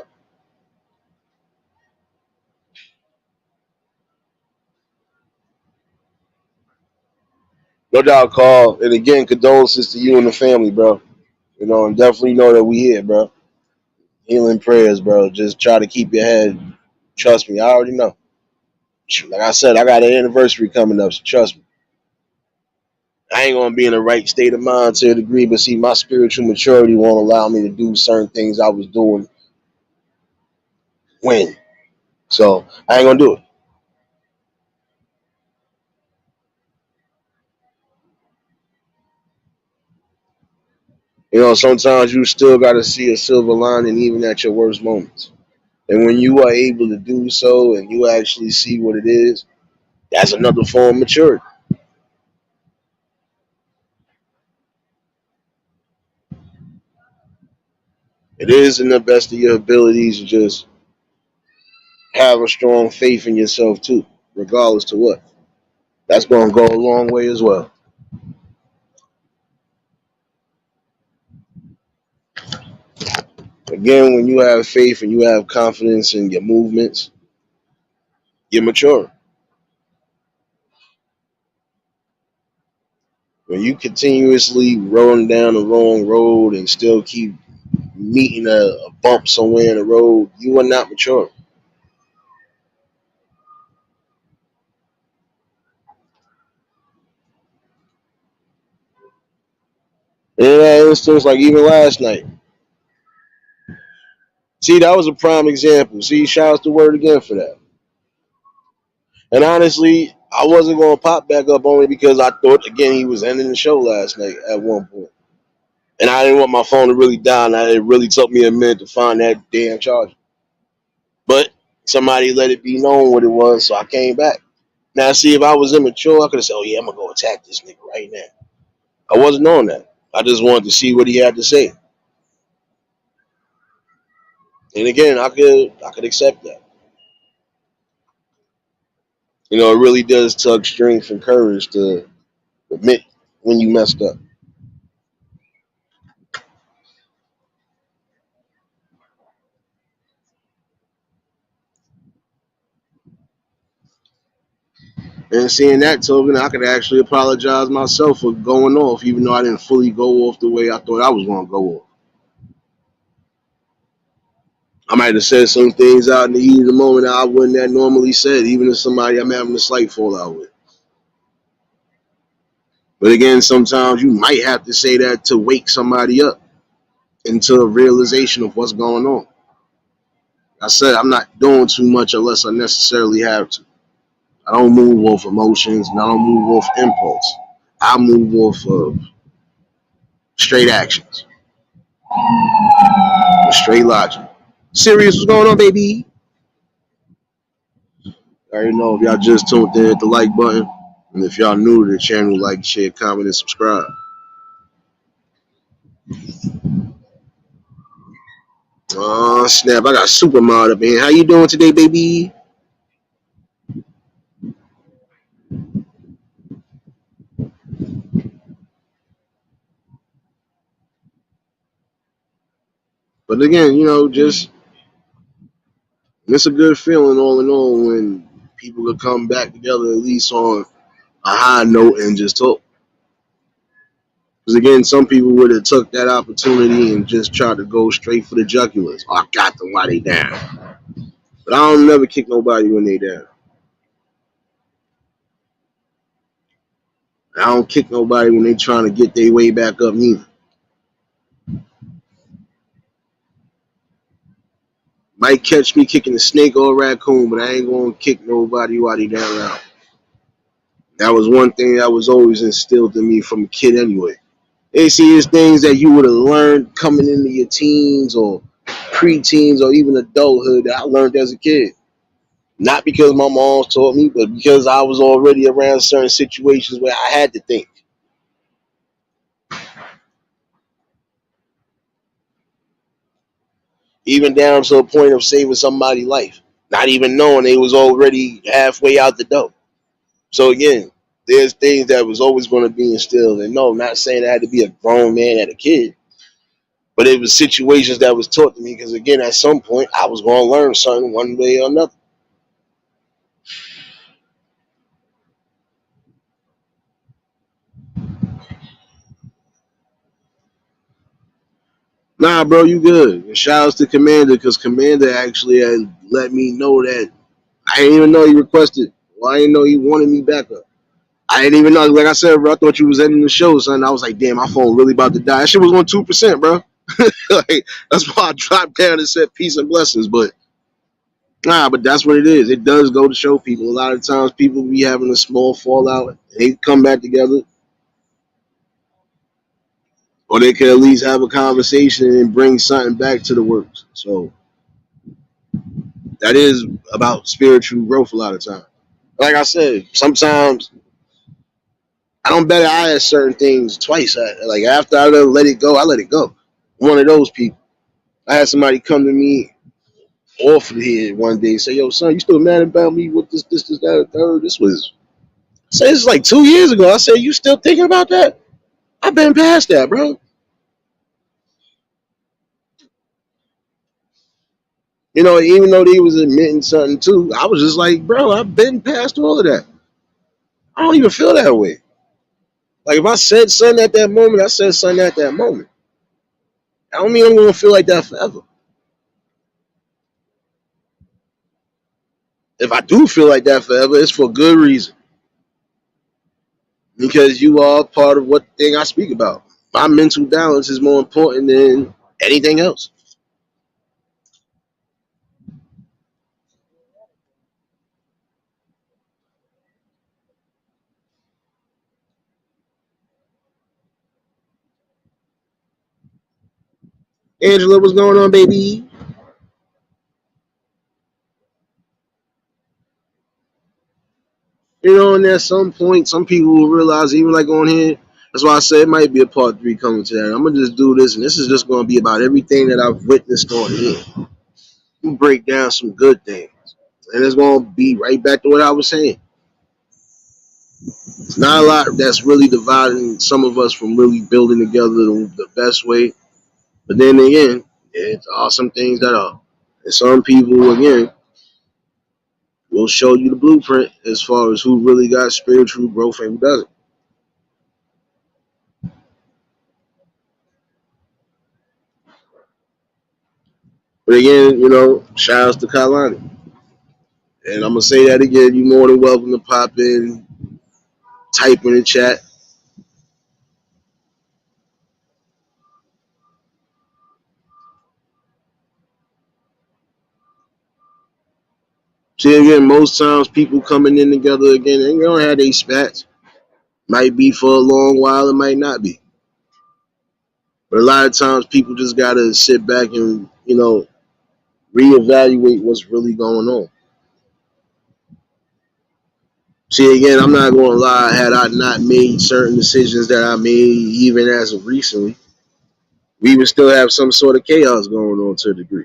No doubt, Carl. And again, condolences to you and the family, bro. And definitely know that we here, bro. Healing prayers, bro. Just try to keep your head. Trust me, I already know. Like I said, I got an anniversary coming up, so trust me. I ain't gonna be in the right state of mind to a degree, but see, my spiritual maturity won't allow me to do certain things I was doing when. So I ain't gonna do it. Sometimes you still gotta see a silver lining even at your worst moments. And when you are able to do so and you actually see what it is, that's another form of maturity. It is in the best of your abilities to just have a strong faith in yourself too, regardless to what. That's gonna go a long way as well. Again, when you have faith and you have confidence in your movements, you're mature. When you continuously rolling down the wrong road and still keep meeting a bump somewhere in the road, you are not mature. And in that instance, like even last night, see, that was a prime example. See, shouts to Word again for that. And honestly, I wasn't going to pop back up only because I thought, again, he was ending the show last night at one point. And I didn't want my phone to really die. And it really took me a minute to find that damn charger. But somebody let it be known what it was, so I came back. Now, see, if I was immature, I could have said, oh, yeah, I'm going to go attack this nigga right now. I wasn't on that. I just wanted to see what he had to say. And again, I could accept that. It really does take strength and courage to admit when you messed up. And seeing that token, I could actually apologize myself for going off, even though I didn't fully go off the way I thought I was going to go off. I might have said some things out in the heat of the moment that I wouldn't have normally said, even if somebody I'm having a slight fallout with. But again, sometimes you might have to say that to wake somebody up into a realization of what's going on. I said I'm not doing too much unless I necessarily have to. I don't move off emotions and I don't move off impulse. I move off of straight actions, straight logic. Serious, what's going on, baby? I already know if y'all just tuned in, hit the like button. And if y'all new to the channel, like, share, comment, and subscribe. Oh, snap. I got super mod up in here. How you doing today, baby? But again, just it's a good feeling all in all when people could come back together at least on a high note and just talk. Because again, some people would have took that opportunity and just tried to go straight for the jugulars. Oh, I got them while they down. But I don't never kick nobody when they down. I don't kick nobody when they trying to get their way back up neither. Might catch me kicking a snake or a raccoon, but I ain't gonna kick nobody while they down out. That was one thing that was always instilled in me from a kid anyway. They see it's things that you would have learned coming into your teens or pre-teens or even adulthood that I learned as a kid. Not because my mom taught me, but because I was already around certain situations where I had to think. Even down to a point of saving somebody's life, not even knowing they was already halfway out the door. So again, there's things that was always going to be instilled. And no, I'm not saying I had to be a grown man at a kid, but it was situations that was taught to me because again, at some point, I was going to learn something one way or another. Nah, bro, you good. And shout outs to Commander because Commander actually had let me know that I didn't even know he requested. Well, I didn't know he wanted me back up. I didn't even know. Like I said, bro, I thought you was ending the show, son. I was like, damn, my phone really about to die. That shit was on 2%, bro. Like, that's why I dropped down and said peace and blessings. But nah, but that's what it is. It does go to show people. A lot of times people be having a small fallout. They come back together, or they can at least have a conversation and bring something back to the works. So that is about spiritual growth a lot of times. Like I said, sometimes I don't bet eye at certain things twice. Like after I let it go, I let it go. One of those people. I had somebody come to me off of here one day and say, "Yo, son, you still mad about me with this, that, and third?" This was, I said, this is like 2 years ago. I said, "You still thinking about that?" I've been past that, bro. You know, even though they was admitting something too, I was just like, bro, I've been past all of that. I don't even feel that way. Like if I said something at that moment, I said something at that moment. I don't mean I'm gonna feel like that forever. If I do feel like that forever, it's for good reason. Because you are part of what thing I speak about. My mental balance is more important than anything else. Angela, what's going on, baby? You know, and at some point, some people will realize, even like on here, that's why I say it might be a part three coming to that. I'm gonna just do this, and this is just gonna be about everything that I've witnessed on here. We break down some good things, and it's gonna be right back to what I was saying. It's not a lot that's really dividing some of us from really building together the best way. But then again, it's awesome things that are. And some people, again, will show you the blueprint as far as who really got spiritual growth and who doesn't. But again, you know, shout outs to Kalani. And I'm gonna say that again. You're more than welcome to pop in, type in the chat. See again, most times people coming in together again, and they don't have their spats. Might be for a long while, it might not be. But a lot of times people just gotta sit back and, you know, reevaluate what's really going on. See again, I'm not gonna lie, had I not made certain decisions that I made even as of recently, we would still have some sort of chaos going on to a degree.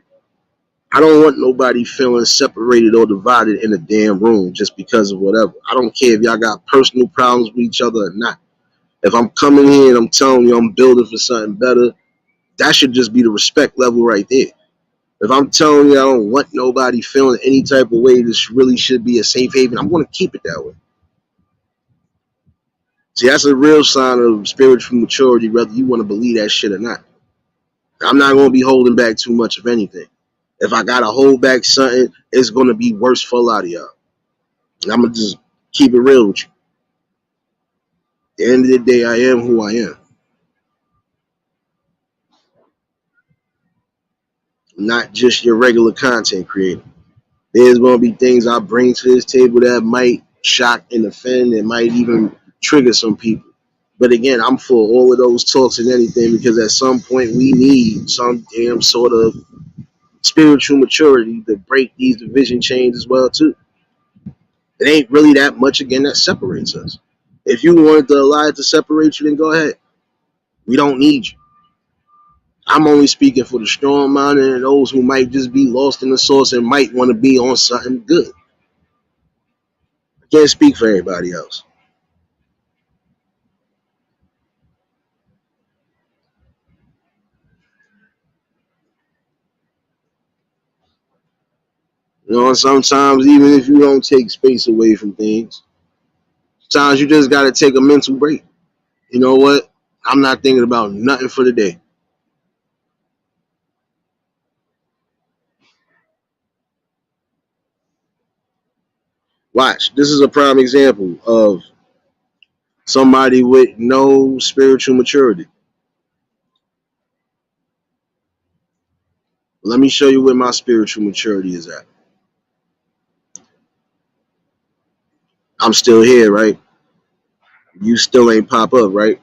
I don't want nobody feeling separated or divided in a damn room just because of whatever. I don't care if y'all got personal problems with each other or not. If I'm coming here and I'm telling you I'm building for something better, that should just be the respect level right there. If I'm telling you I don't want nobody feeling any type of way, this really should be a safe haven. I'm going to keep it that way. See, that's a real sign of spiritual maturity, whether you want to believe that shit or not. I'm not going to be holding back too much of anything. If I got to hold back something, it's going to be worse for a lot of y'all. And I'm going to just keep it real with you. At the end of the day, I am who I am. I'm not just your regular content creator. There's going to be things I bring to this table that might shock and offend and might even trigger some people. But again, I'm for all of those talks and anything because at some point we need some damn sort of spiritual maturity to break these division chains as well too. It ain't really that much again that separates us. If you wanted the lie to separate you, then go ahead. We don't need you. I'm only speaking for the strong minded and those who might just be lost in the source and might want to be on something good. I can't speak for everybody else. You know, sometimes even if you don't take space away from things, sometimes you just gotta take a mental break. You know what? I'm not thinking about nothing for the day. Watch. This is a prime example of somebody with no spiritual maturity. Let me show you where my spiritual maturity is at. I'm still here, right? You still ain't pop up, right?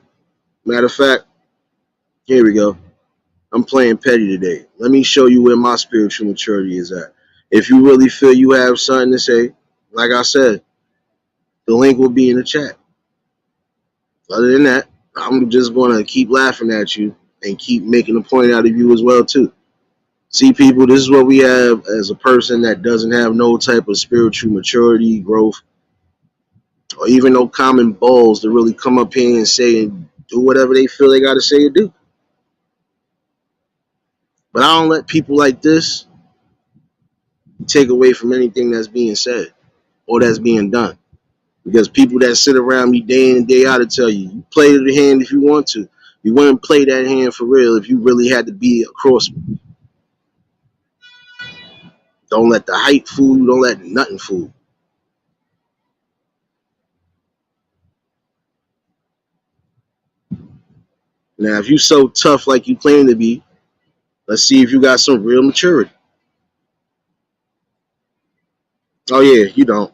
Matter of fact, here we go. I'm playing petty today. Let me show you where my spiritual maturity is at. If you really feel you have something to say, like I said, the link will be in the chat. Other than that, I'm just going to keep laughing at you and keep making a point out of you as well too. See, people, this is what we have as a person that doesn't have no type of spiritual maturity, growth, or even no common balls to really come up here and say and do whatever they feel they got to say and do. But I don't let people like this take away from anything that's being said or that's being done. Because people that sit around me day in and day out to tell you, you play the hand if you want to. You wouldn't play that hand for real if you really had to be across me. Don't let the hype fool you. Don't let nothing fool you. Now, if you so tough like you claim to be, let's see if you got some real maturity. Oh, yeah, you don't.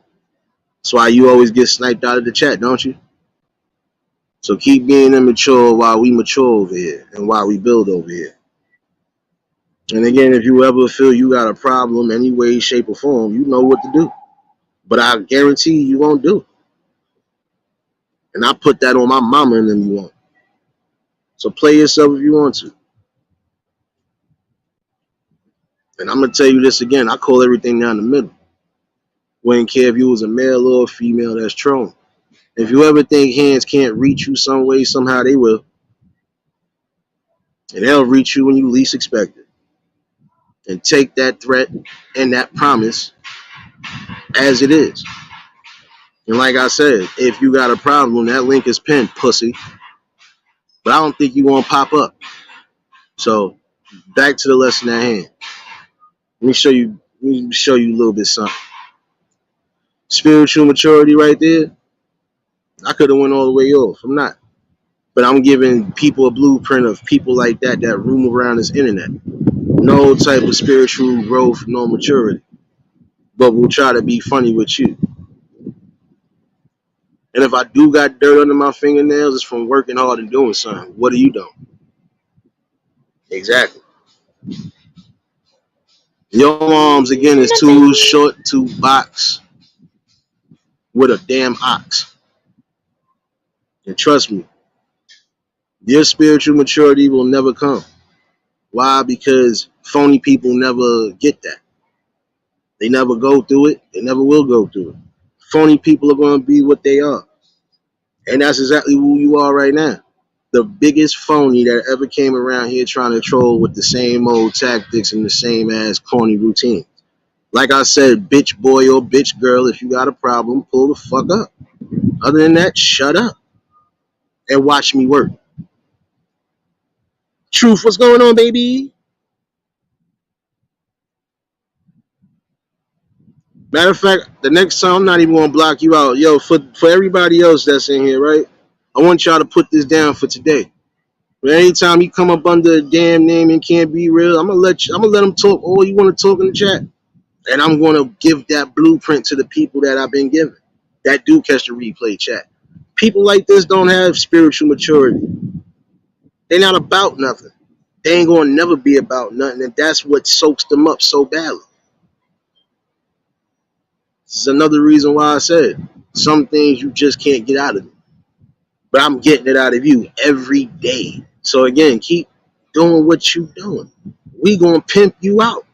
That's why you always get sniped out of the chat, don't you? So keep being immature while we mature over here and while we build over here. And again, if you ever feel you got a problem any way, shape, or form, you know what to do. But I guarantee you won't do it. And I put that on my mama and them you want. So play yourself if you want to. And I'm going to tell you this again. I call everything down the middle. Wouldn't care if you was a male or a female that's trolling. If you ever think hands can't reach you some way, somehow they will. And they'll reach you when you least expect it. And take that threat and that promise as it is. And like I said, if you got a problem, that link is pinned, pussy. But I don't think you won't pop up. So back to the lesson at hand. Let me show you a little bit something. Spiritual maturity right there. I could have went all the way off. I'm not. But I'm giving people a blueprint of people like that roam around this internet. No type of spiritual growth, no maturity. But we'll try to be funny with you. And if I do got dirt under my fingernails, it's from working hard and doing something. What are you doing? Exactly. Your arms, again, is too short to box with a damn ox. And trust me, your spiritual maturity will never come. Why? Because phony people never get that. They never go through it. They never will go through it. Phony people are going to be what they are. And that's exactly who you are right now. The biggest phony that ever came around here trying to troll with the same old tactics and the same ass corny routine. Like I said, bitch boy or bitch girl, if you got a problem, pull the fuck up. Other than that, shut up and watch me work. Truth, what's going on, baby? Matter of fact, the next time I'm not even gonna block you out. Yo, for everybody else that's in here, right? I want y'all to put this down for today. But anytime you come up under a damn name and can't be real, I'm gonna let them talk all you want to talk in the chat. And I'm gonna give that blueprint to the people that I've been giving. That do catch the replay chat. People like this don't have spiritual maturity. They're not about nothing. They ain't gonna never be about nothing, and that's what soaks them up so badly. This is another reason why I said some things you just can't get out of me. But I'm getting it out of you every day. So again, keep doing what you doing. We gonna pimp you out.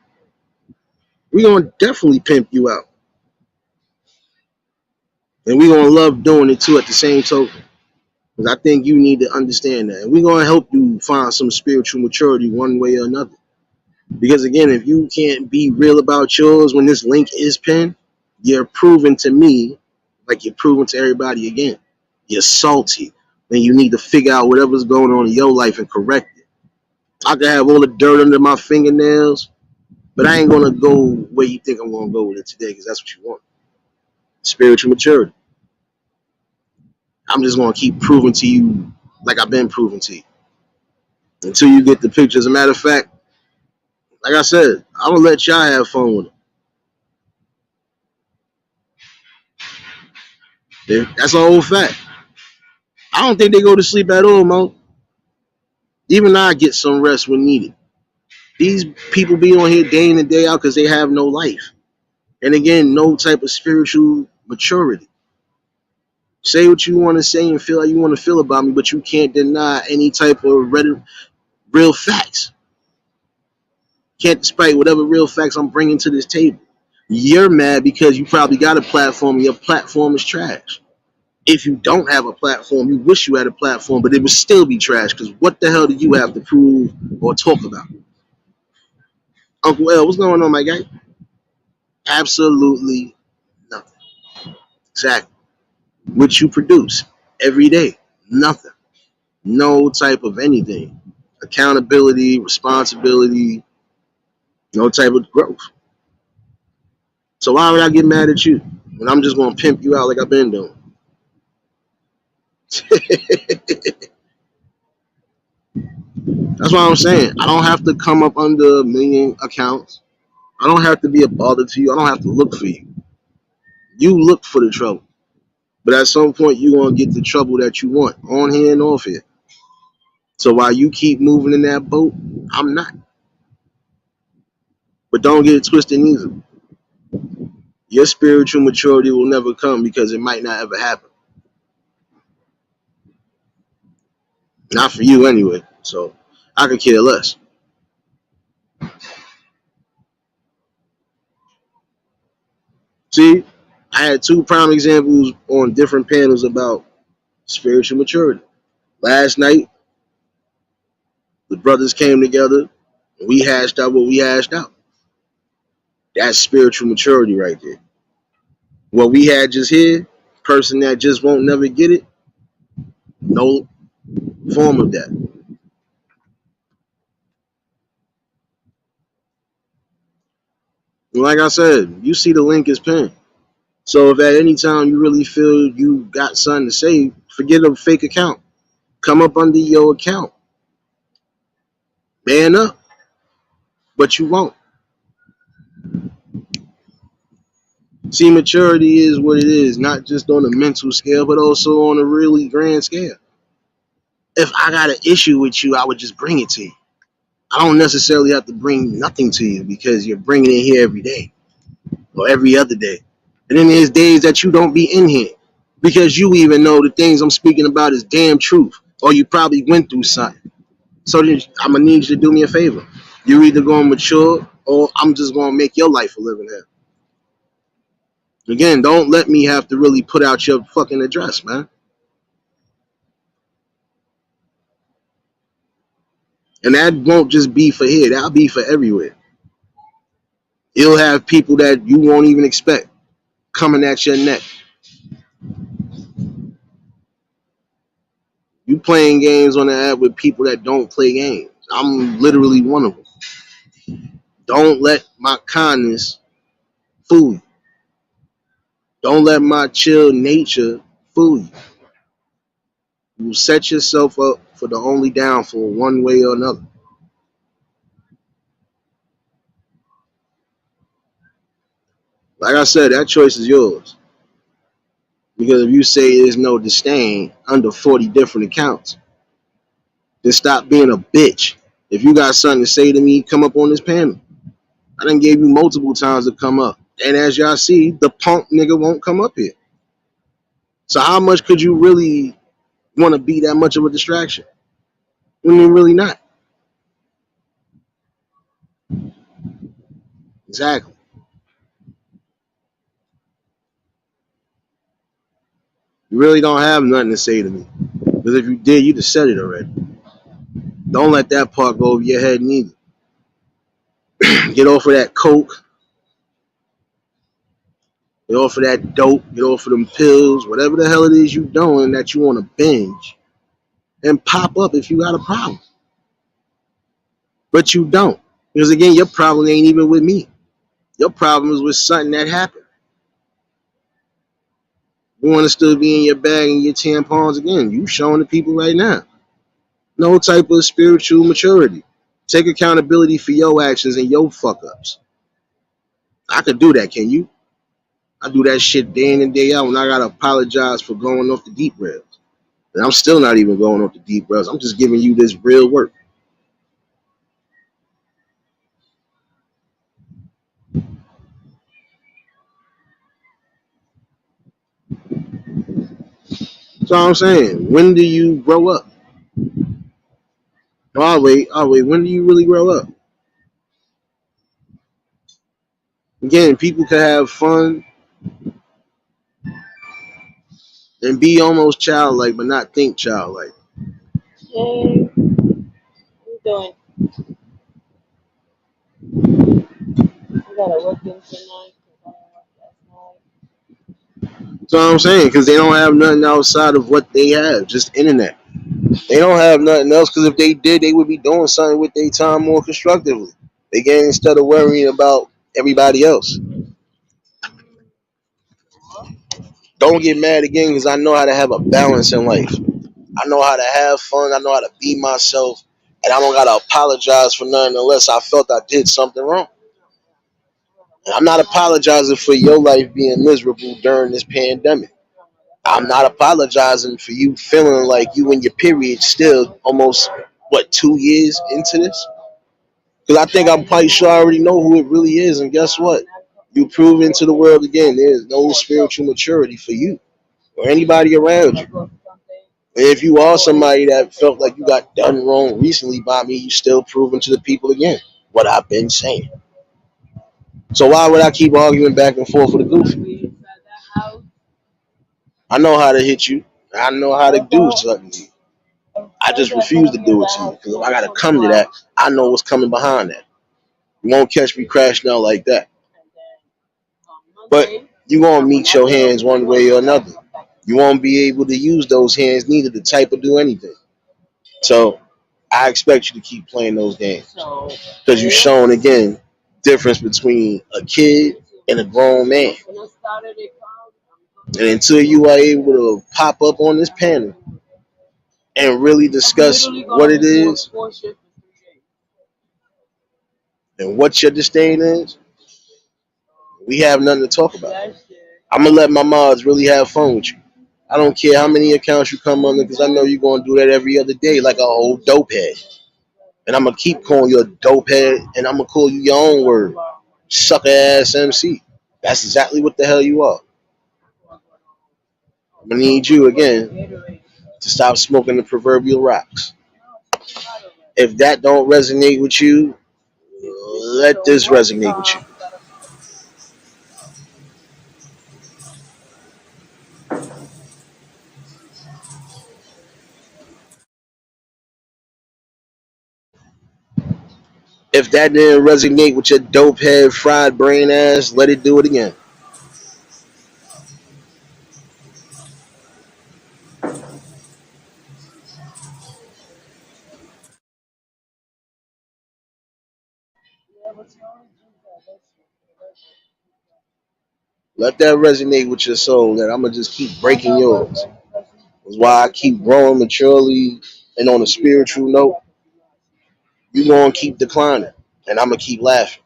We gonna definitely pimp you out. And we gonna love doing it too at the same token. Because I think you need to understand that. And we're gonna help you find some spiritual maturity one way or another. Because again, if you can't be real about yours when this link is pinned, you're proving to me like you're proving to everybody again. You're salty. And you need to figure out whatever's going on in your life and correct it. I can have all the dirt under my fingernails, but I ain't gonna go where you think I'm gonna go with it today because that's what you want. Spiritual maturity. I'm just gonna keep proving to you like I've been proving to you until you get the picture. As a matter of fact, like I said, I'm gonna let y'all have fun with it. That's a whole fact. I don't think they go to sleep at all, Mo. Even I get some rest when needed. These people be on here day in and day out because they have no life. And again, no type of spiritual maturity. Say what you want to say and feel how you want to feel about me, but you can't deny any type of real facts. Can't despite whatever real facts I'm bringing to this table. You're mad because you probably got a platform and your platform is trash. If you don't have a platform, you wish you had a platform, but it would still be trash because what the hell do you have to prove or talk about? Uncle L, what's going on, my guy? Absolutely nothing. Exactly. What you produce every day, nothing. No type of anything. Accountability, responsibility, no type of growth. So why would I get mad at you when I'm just gonna pimp you out like I've been doing? That's what I'm saying. I don't have to come up under a million accounts. I don't have to be a bother to you. I don't have to look for you. You look for the trouble. But at some point, you're going to get the trouble that you want on here and off here. So while you keep moving in that boat, I'm not. But don't get it twisted either. Your spiritual maturity will never come because it might not ever happen. Not for you anyway. So I could care less. See, I had two prime examples on different panels about spiritual maturity. Last night, the brothers came together and we hashed out what we hashed out. That's spiritual maturity right there. What we had just here, person that just won't never get it, no form of that. And like I said, you see the link is pinned. So if at any time you really feel you got something to say, forget a fake account. Come up under your account. Man up. But you won't. See, maturity is what it is, not just on a mental scale, but also on a really grand scale. If I got an issue with you, I would just bring it to you. I don't necessarily have to bring nothing to you because you're bringing it here every day or every other day. And then there's days that you don't be in here because you even know the things I'm speaking about is damn truth, or you probably went through something. So then I'm gonna need you to do me a favor. You're either gonna mature, or I'm just gonna make your life a living hell. Again, don't let me have to really put out your fucking address, man. And that won't just be for here. That'll be for everywhere. You'll have people that you won't even expect coming at your neck. You playing games on the app with people that don't play games. I'm literally one of them. Don't let my kindness fool you. Don't let my chill nature fool you. You set yourself up for the only downfall one way or another. Like I said, that choice is yours. Because if you say there's no disdain under 40 different accounts, then stop being a bitch. If you got something to say to me, come up on this panel. I done gave you multiple times to come up. And as y'all see, the punk nigga won't come up here. So how much could you really want to be that much of a distraction? When you're really not. Exactly. You really don't have nothing to say to me. Because if you did, you'd have said it already. Don't let that part go over your head neither. Get off of that coke. Get off of that dope. Get off of them pills. Whatever the hell it is you doing that you want to binge. And pop up if you got a problem. But you don't. Because again, your problem ain't even with me. Your problem is with something that happened. You want to still be in your bag and your tampons again. You showing the people right now. No type of spiritual maturity. Take accountability for your actions and your fuck ups. I could do that, can you? I do that shit day in and day out when I gotta apologize for going off the deep rails. And I'm still not even going off the deep rails. I'm just giving you this real work. That's all I'm saying. When do you grow up? Oh, I'll wait. When do you really grow up? Again, people can have fun and be almost childlike, but not think childlike. Hey, I'm doing. I gotta work in tonight because I didn't work last That's all I'm saying, because they don't have nothing outside of what they have, just internet. They don't have nothing else, because if they did, they would be doing something with their time more constructively. Again, instead of worrying about everybody else. Don't get mad again, because I know how to have a balance in life. I know how to have fun. I know how to be myself. And I don't got to apologize for nothing unless I felt I did something wrong. And I'm not apologizing for your life being miserable during this pandemic. I'm not apologizing for you feeling like you in your period still almost, what, 2 years into this? Because I think I'm quite sure I already know who it really is. And guess what? You prove into the world again, there's no spiritual maturity for you or anybody around you. night. And if you are somebody that felt like you got done wrong recently by me, you still proving to the people again what I've been saying. So why would I keep arguing back and forth with a goofy? I know how to hit you. I know how to do something to you. I just refuse to do it to you because if I gotta come to that, I know what's coming behind that. You won't catch me crashing out like that. But you won't meet your hands one way or another. You won't be able to use those hands neither to type or do anything. So I expect you to keep playing those games because you're showing again difference between a kid and a grown man. And until you are able to pop up on this panel and really discuss what it is and what your disdain is, we have nothing to talk about. I'm gonna let my mods really have fun with you. I don't care how many accounts you come under because I know you're gonna do that every other day like a whole dope head. And I'm gonna keep calling you a dope head and I'm gonna call you your own word. Sucker ass MC. That's exactly what the hell you are. I'm gonna need you again to stop smoking the proverbial rocks. If that don't resonate with you, let this resonate with you. If that didn't resonate with your dope head, fried brain ass, let it do it again. Let that resonate with your soul. That I'm gonna just keep breaking yours. That's why I keep growing maturely and on a spiritual note. You gonna keep declining, and I'm gonna keep laughing.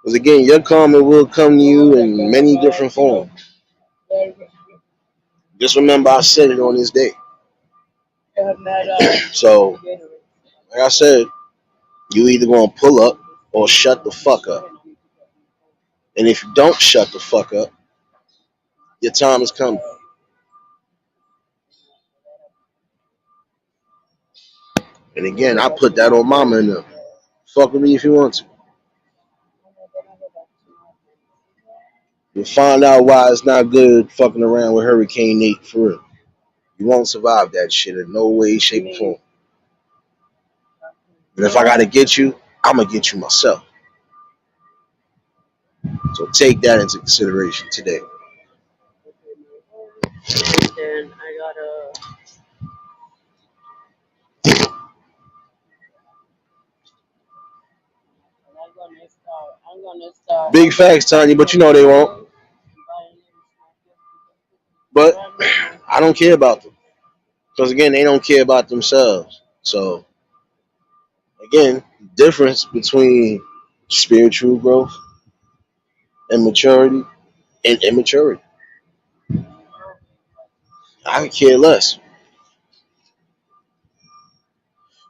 Because again, your karma will come to you in many different forms. Just remember, I said it on this day. So, like I said, you either gonna pull up or shut the fuck up. And if you don't shut the fuck up, your time is coming. And again, I put that on mama and them. Fuck with me if you want to. You'll find out why it's not good fucking around with Hurricane Nate for real. You won't survive that shit in no way, shape, or form. And if I gotta get you, I'm gonna get you myself. So take that into consideration today. And then I gotta. I'm gonna start. Big facts, Tanya, but you know they won't. But I don't care about them. Because again, they don't care about themselves. So again, difference between spiritual growth and maturity and immaturity. I could care less.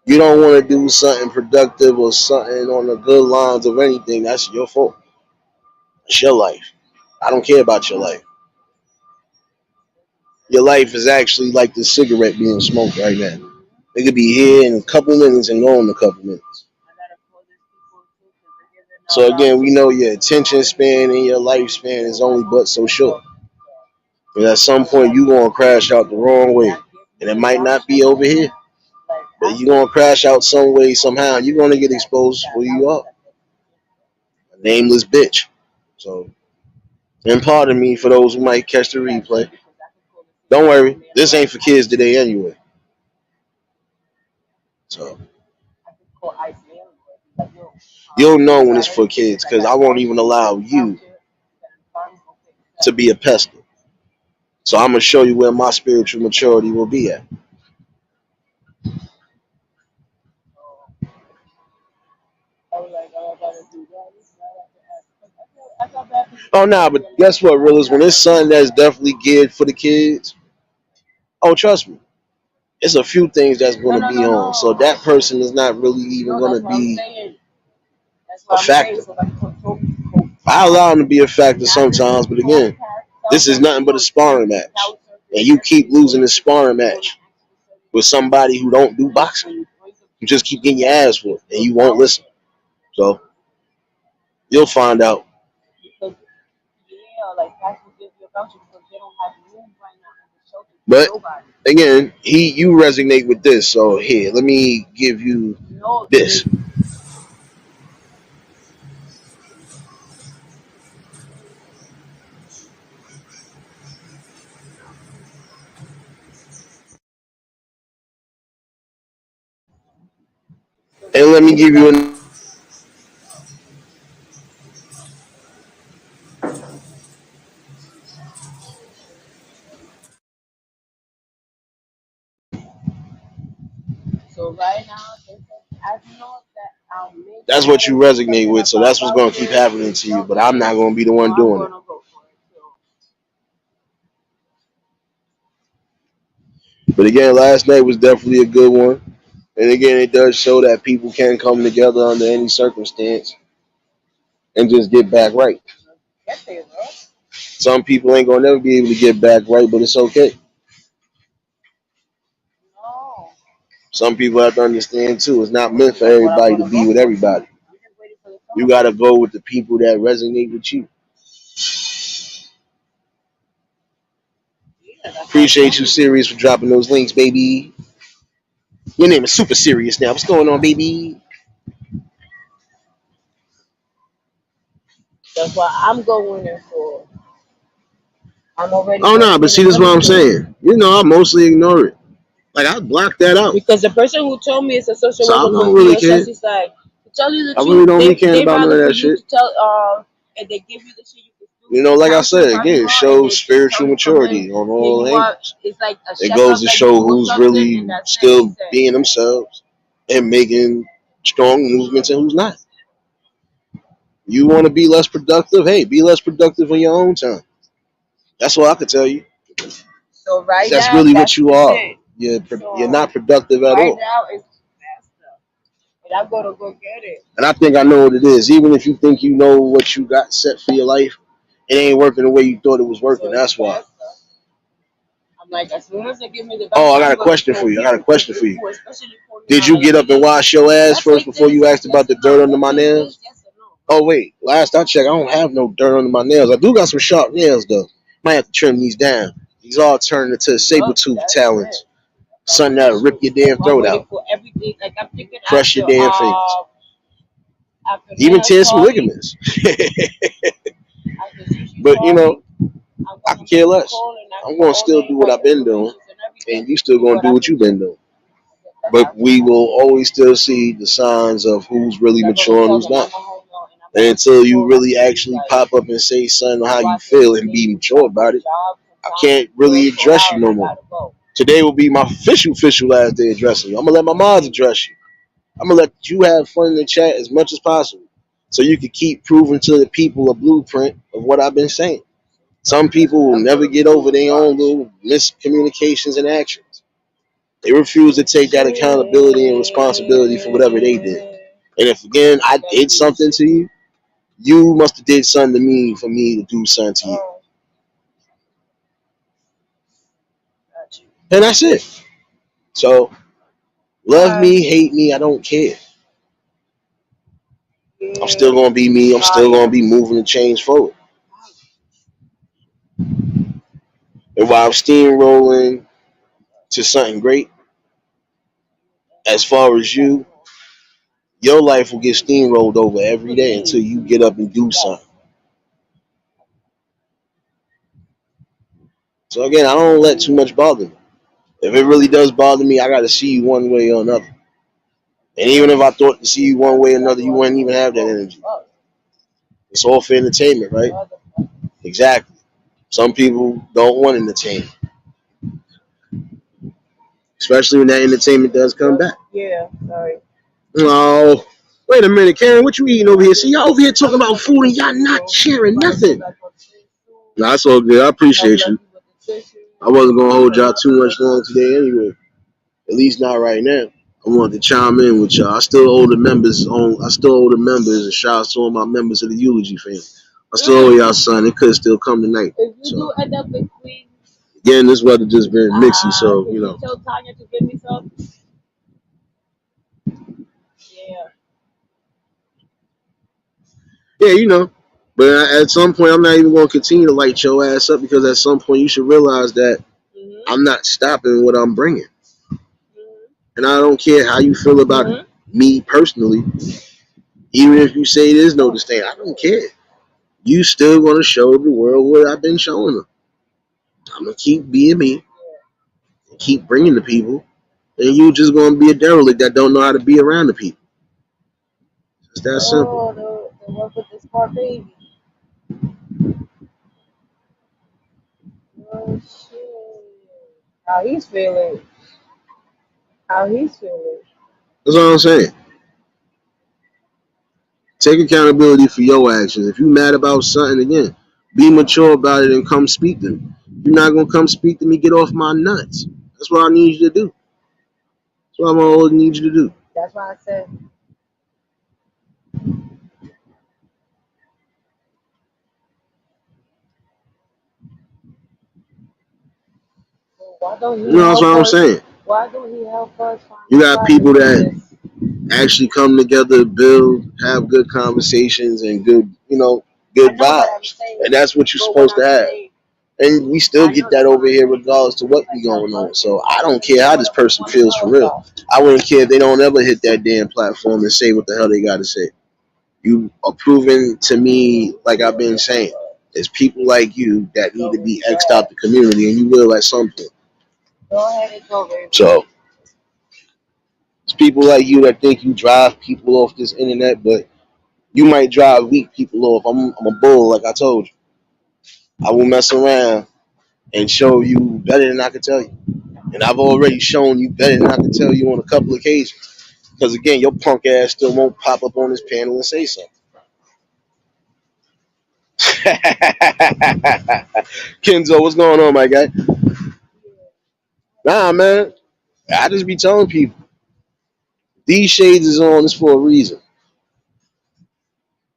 You don't want to do something productive or something on the good lines of anything, that's your fault. It's your life. I don't care about your life. Your life is actually like the cigarette being smoked right now. It could be here in a couple minutes and gone in a couple minutes. So again, we know your attention span and your lifespan is only but so short. And at some point, you're going to crash out the wrong way. And it might not be over here. But you're going to crash out some way, somehow. You're going to get exposed for who you are. A nameless bitch. So, and pardon me for those who might catch the replay. Don't worry. This ain't for kids today anyway. So, you'll know when it's for kids because I won't even allow you to be a pest. So I'm going to show you where my spiritual maturity will be at. Oh, nah, but guess what, realers? When it's something that's definitely geared for the kids, oh, trust me, it's a few things that's going to be on. So that person is not really even going to be a factor. I allow them to be a factor sometimes, but again, this is nothing but a sparring match. And you keep losing this sparring match with somebody who don't do boxing. You just keep getting your ass whooped and you won't listen. So you'll find out. But again, you resonate with this. So here, let me give you this. And let me give you So right now, I know that that's what you resonate with. So that's what's going to keep happening to you. But I'm not going to be the one doing it. But again, last night was definitely a good one. And again, it does show that people can come together under any circumstance and just get back right. Some people ain't gonna never be able to get back right, but it's okay. Some people have to understand too. It's not meant for everybody to be with everybody. You gotta go with the people that resonate with you. Appreciate you, Serious, for dropping those links, baby. Your name is Super Serious now. What's going on, baby? that's what I'm going in for. I'm already. Oh no, but see, this is what I'm saying. You know, I mostly ignore it. Like I blocked that out. Because the person who told me it's a social So I worker don't for really DSS, care. he's like, to tell you the I truth, really don't be caring they about none rather of for that you shit. to tell, and they give you the shit you can do. You know, like I said, again, it shows spiritual maturity on all angles. It's like It goes to show who's really still being themselves and making strong movements and who's not. You want to be less productive? Hey, be less productive on your own time. That's all I could tell you. So right That's now, really what that's you the are. shit. You're So not productive at right all. now it's faster, and I'm gonna go get it. And I think I know what it is. Even if you think you know what you got set for your life, it ain't working the way you thought it was working. So it's That's why. faster. I'm like, as soon as they give me the Oh, vaccine, I got I'm a gonna question for show you. I got a people, question for you. especially for me Did now you that get I'm up and getting. wash your ass Let's first say before this, you asked yes about the or dirt no. under Let's my say this, nails? yes or no, Oh bro. wait, last I checked, I don't have no dirt under my nails. I do got some sharp nails though. Might have to trim these down. These all turn into saber Yup, tooth that's talons. it. I'm Something that'll waiting. rip your damn I'm throat waiting out, for everything. Like I'm thinking crush your damn fingers, after even nail tear some polish, ligaments. after sushi But you polish, know, I'm I gonna can care make a less. call and ask I'm for gonna all still their do what like I've been doing, information and and everything you to still see gonna what do I what can you've do. been doing. Get the But house we done. will always still see the signs of who's really I'm gonna mature and tell who's them I'm not. a homeowner and I'm And gonna until you pull up really to you actually like pop up and say something how you watch every feel and day be you mature got about this it, job I sometimes can't you really work so address you hard no you more. gotta go. Today will be my official last day addressing you. I'm gonna let my moms address you. I'm gonna let you have fun in the chat as much as possible, so you can keep proving to the people a blueprint of what I've been saying. Some people will I'm never gonna get over prove their own much. little miscommunications and actions. They refuse to take that accountability and responsibility for whatever they did. Shit. And if again I That did something bullshit. to you, you must have did something to me for me to do something to you. Oh, got you. And that's it. So love Alright. me, hate me, I don't care. I'm still Yeah. gonna be me. I'm still gonna Fire. be moving the change forward. And while I'm steamrolling to something great, as far as you, your life will get steamrolled over every day until you get up and do something. So again, I don't let too much bother me. If it really does bother me, I gotta see you one way or another. And even if I thought to see you one way or another, you wouldn't even have that energy. It's all for entertainment, right? Exactly. Some people don't want entertainment, especially when that entertainment does come back. Yeah, sorry. No, wait a minute, Karen, what you eating over here? See, y'all over here talking about food and y'all not sharing nothing. Nah, that's all good. I appreciate you. I wasn't gonna hold y'all too much long today anyway. At least not right now. I wanted to chime in with y'all. I still owe the members and shout out to all my members of the eulogy family. I still owe y'all son. It could still come tonight. If you So do end up with Queen, again, this weather just been mixy, so can you you know. tell Tanya to give me some? Yeah. Yeah, you know. But at some point, I'm not even going to continue to light your ass up because at some point, you should realize that Mhm. I'm not stopping what I'm bringing. Mhm. And I don't care how you feel about Mhm. me personally. Even if you say there's no disdain, I don't care. You still going to show the world what I've been showing them. I'm going to keep being me and keep bringing the people. And you just going to be a derelict that don't know how to be around the people. It's that simple. Oh, the one with the smart baby. Oh shit. How he's feeling? How he's feeling? That's all I'm saying. Take accountability for your actions. If you mad about something, again, be mature about it and come speak to me. If you're not gonna come speak to me, get off my nuts. That's what I need you to do. That's what I'm gonna need you to do. That's why I said. Well, why don't You he know, that's help what I'm us? saying. Why don't he help us find You a got spot to people do that this? actually come together, build, have good conversations and good, I good know what I'm vibes. saying, And that's what you're but what supposed to I'm have. saying, And we still I get know that that's what over I'm here saying. regardless to what be Like going help on. us, So why I don't doesn't he care how this person want to feels for help real. us? I wouldn't care if they don't ever hit that damn platform and say what the hell they gotta say. You are proving to me, like I've been saying, it's people like you that need to be X'd out the community, and you will at some point. Go ahead and go, baby. So it's people like you that think you drive people off this internet, but you might drive weak people off. I'm a bull, like I told you. I will mess around and show you better than I can tell you. And I've already shown you better than I can tell you on a couple occasions. Because again, your punk ass still won't pop up on this panel and say something. Kenzo, what's going on, my guy? Nah, man. I just be telling people these shades is on this for a reason.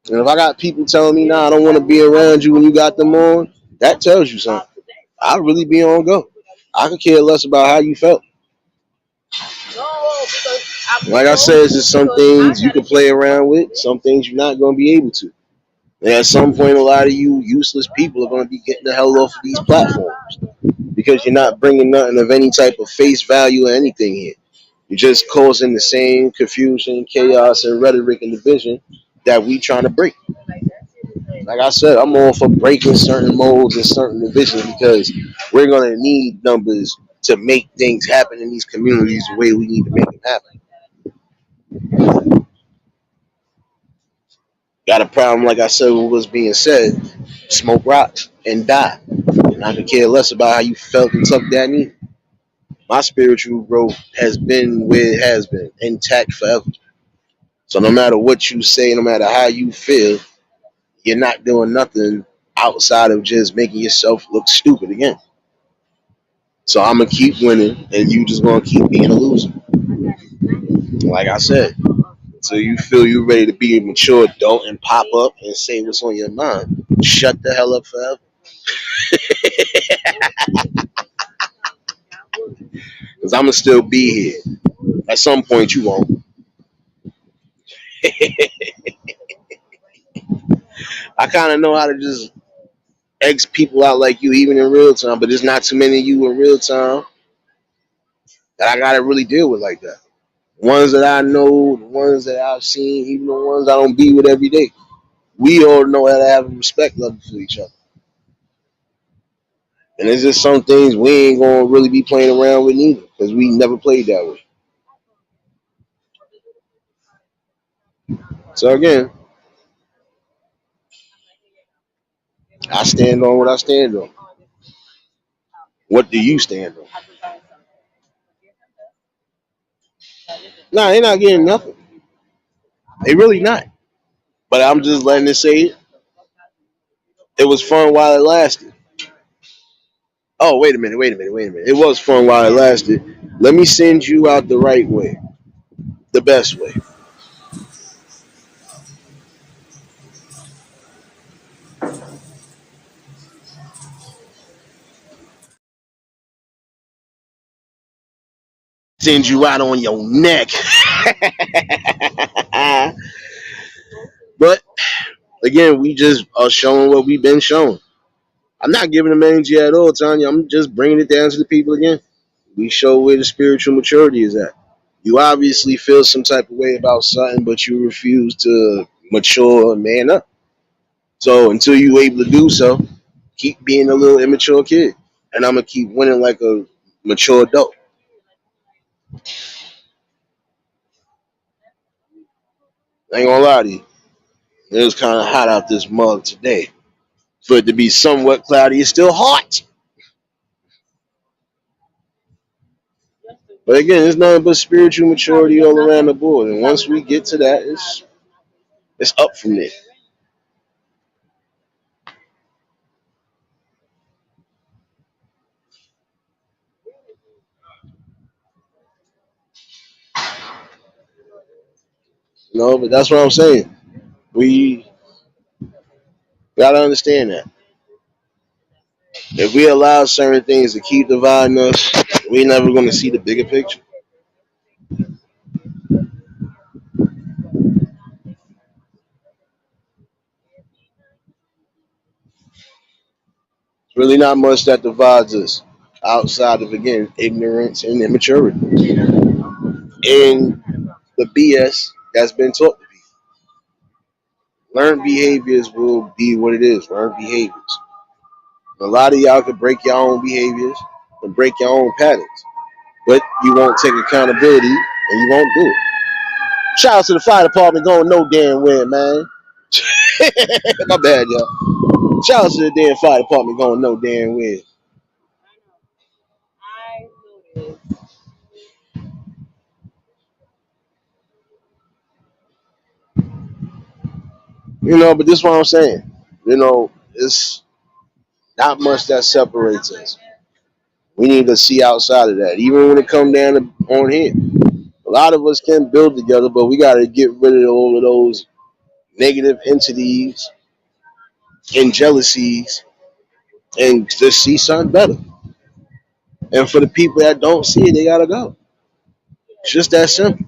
And if I got people telling me, nah, I don't want to be around you when you got them on, that tells you something. I really be on go. I could care less about how you felt. Like I said, it's just some things you can play around with, some things you're not going to be able to. And at some point, a lot of you useless people are going to be getting the hell off of these platforms because you're not bringing nothing of any type of face value or anything here. You're just causing the same confusion, chaos, and rhetoric and division that we trying to break. Like I said, I'm all for breaking certain molds and certain divisions because we're gonna need numbers to make things happen in these communities the way we need to make them happen. Got a problem, like I said, with what's being said, smoke rocks and die. And I could care less about how you felt and took that knee. My spiritual growth has been where it has been, intact forever. So no matter what you say, no matter how you feel, you're not doing nothing outside of just making yourself look stupid again. So I'm gonna keep winning, and you just gonna keep being a loser. Like I said, so you feel you ready to be a mature adult and pop up and say what's on your mind. Shut the hell up forever. Because I'm gonna still be here. At some point, you won't. I kind of know how to just X people out like you, even in real time, but there's not too many of you in real time that I gotta really deal with like that. Ones that I know, the ones that I've seen, even the ones I don't be with every day. We all know how to have a respect level for each other. And there's just some things we ain't gonna really be playing around with neither, because we never played that way. So again, I stand on what I stand on. What do you stand on? Nah, they're not getting nothing. They really not. But I'm just letting it say it. It was fun while it lasted. Oh, wait a minute. It was fun while it lasted. Let me send you out the right way, the best way. Send you out on your neck. But again, we just are showing what we've been shown. I'm not giving them energy at all, Tanya. I'm just bringing it down to the people again. We show where the spiritual maturity is at. You obviously feel some type of way about something, but you refuse to mature and man up. So until you're able to do so, keep being a little immature kid. And I'm going to keep winning like a mature adult. I ain't going to lie to you. It was kind of hot out this mug today. For it to be somewhat cloudy, it's still hot. But again, it's nothing but spiritual maturity all around the board. And once we get to that, it's up from there. But that's what I'm saying. We gotta understand that. If we allow certain things to keep dividing us, we're never gonna see the bigger picture. It's really not much that divides us outside of again ignorance and immaturity and the BS that's been taught to people. Learned behaviors will be what it is. Learned behaviors. A lot of y'all could break your own behaviors and break your own patterns, but you won't take accountability and you won't do it. Shout out to the fire department going no damn where, man. My bad, y'all. Shout out to the damn fire department going no damn where. But this is what I'm saying. It's not much that separates us. We need to see outside of that. Even when it comes down to on here, a lot of us can build together, but we got to get rid of all of those negative entities and jealousies and just see something better. And for the people that don't see it, they gotta go. It's just that simple.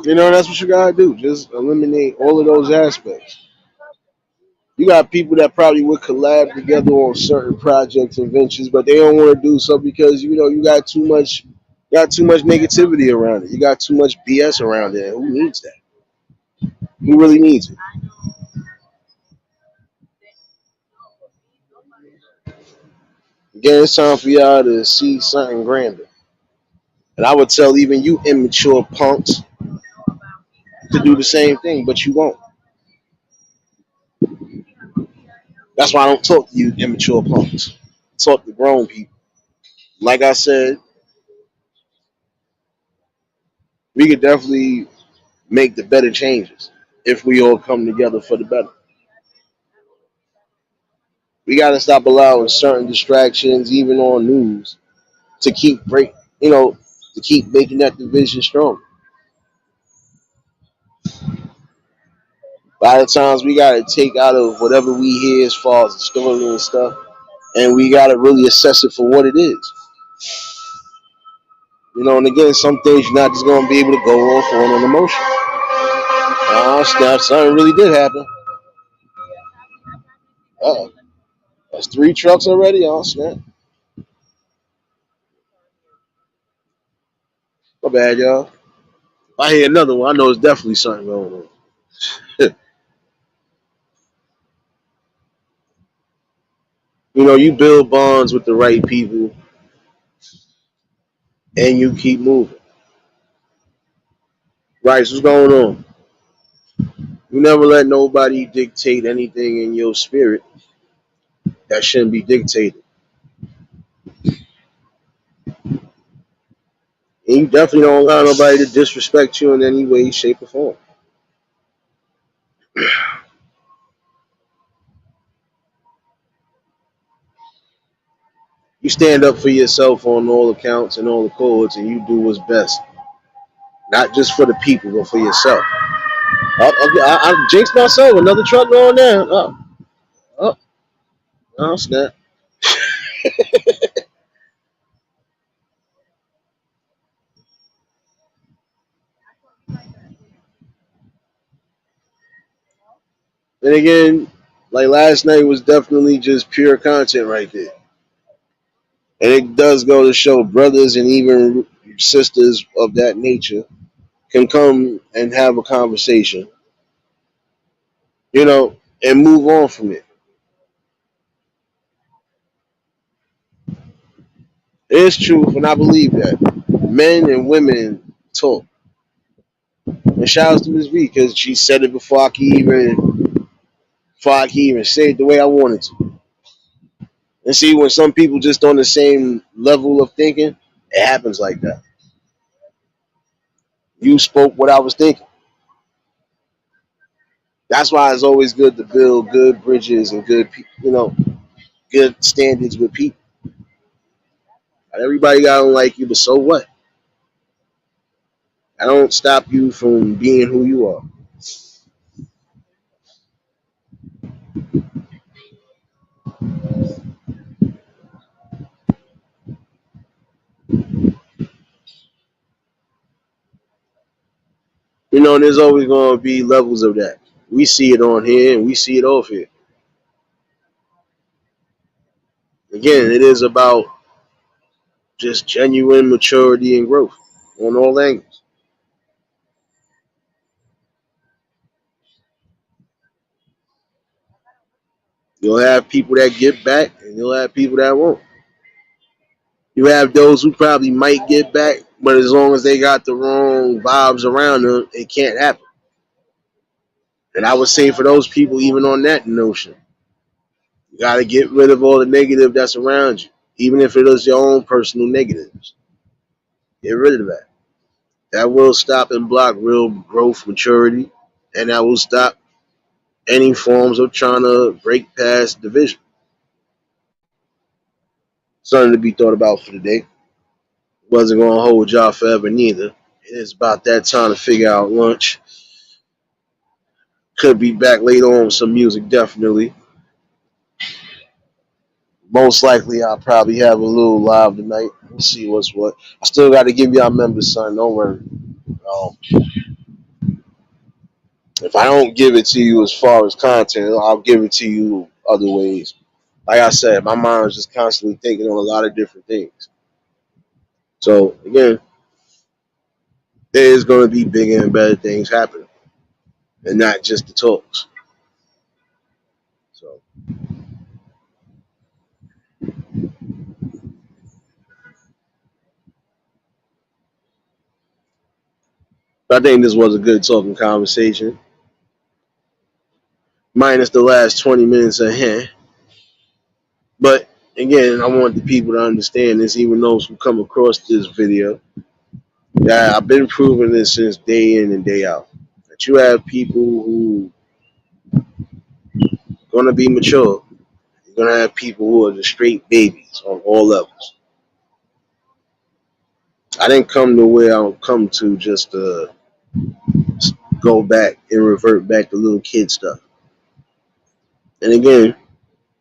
That's what you gotta do. Just eliminate all of those aspects. You got people that probably would collab together on certain projects and ventures, but they don't want to do so because you got too much negativity around it. You got too much BS around it. Who needs that? Who really needs it? Again, it's time for y'all to see something grander. And I would tell even you immature punks to do the same thing, but you won't. That's why I don't talk to you immature punks. I talk to grown people. Like I said, we could definitely make the better changes if we all come together for the better. We got to stop allowing certain distractions, even on news, to keep you know, to keep making that division strong. A lot of times we got to take out of whatever we hear as far as the story and stuff, and we got to really assess it for what it is. And again, some things you're not just going to be able to go off on an emotion. Oh, snap, something really did happen. Uh-oh. That's 3 trucks already? Oh, snap. My bad, y'all. If I hear another one, I know it's definitely something going on. You build bonds with the right people and you keep moving. Right, so what's going on? You never let nobody dictate anything in your spirit that shouldn't be dictated. And you definitely don't allow nobody to disrespect you in any way, shape, or form. You stand up for yourself on all accounts and all accords, and you do what's best. Not just for the people, but for yourself. I jinxed myself. Another truck going down. Oh, oh, snap. And again, like last night was definitely just pure content right there. And it does go to show brothers and even sisters of that nature can come and have a conversation, and move on from it. It's truth, and I believe that. Men and women talk. And shout out to Ms. B because she said it before I can even say it the way I wanted to. And see, when some people just on the same level of thinking, it happens like that. You spoke what I was thinking. That's why it's always good to build good bridges and good standards with people. Not everybody gotta like you, but so what? I don't stop you from being who you are. And there's always gonna be levels of that. We see it on here and we see it off here. Again, it is about just genuine maturity and growth on all angles. You'll have people that get back and you'll have people that won't. You have those who probably might get back, but as long as they got the wrong vibes around them, it can't happen. And I would say for those people, even on that notion, you got to get rid of all the negative that's around you, even if it is your own personal negatives. Get rid of that. That will stop and block real growth, maturity, and that will stop any forms of trying to break past division. Something to be thought about for the day. Wasn't going to hold y'all forever neither. It is about that time to figure out lunch. Could be back later on with some music, definitely. Most likely, I'll probably have a little live tonight. We'll see what's what. I still got to give y'all members, son. Don't worry. Um, if I don't give it to you as far as content, I'll give it to you other ways. Like I said, my mind is just constantly thinking on a lot of different things. So again, there is going to be bigger and better things happening, and not just the talks. So I think this was a good talking conversation, minus the last 20 minutes ahead. But again, I want the people to understand this, even those who come across this video, that I've been proving this since day in and day out. That you have people who are going to be mature. You're going to have people who are just straight babies on all levels. I didn't come to where I'll come to just to go back and revert back to little kid stuff. And again,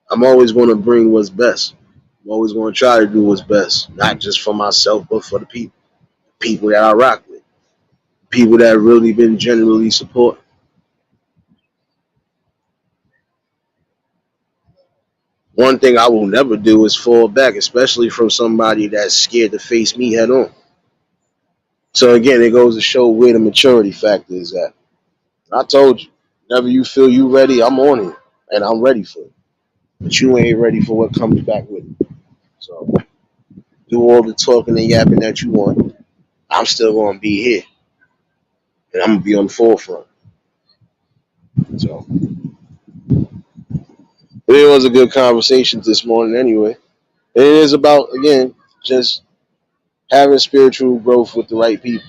I'm always going to bring what's best. I'm always going to try to do what's best, not just for myself, but for the people that I rock with, people that have really been generally supporting. One thing I will never do is fall back, especially from somebody that's scared to face me head on. So again, it goes to show where the maturity factor is at. I told you, whenever you feel you ready, I'm on it, and I'm ready for it. But you ain't ready for what comes back with it. So do all the talking and yapping that you want. I'm still gonna be here, and I'm gonna be on the forefront. So it was a good conversation this morning, anyway. It is about again just having spiritual growth with the right people.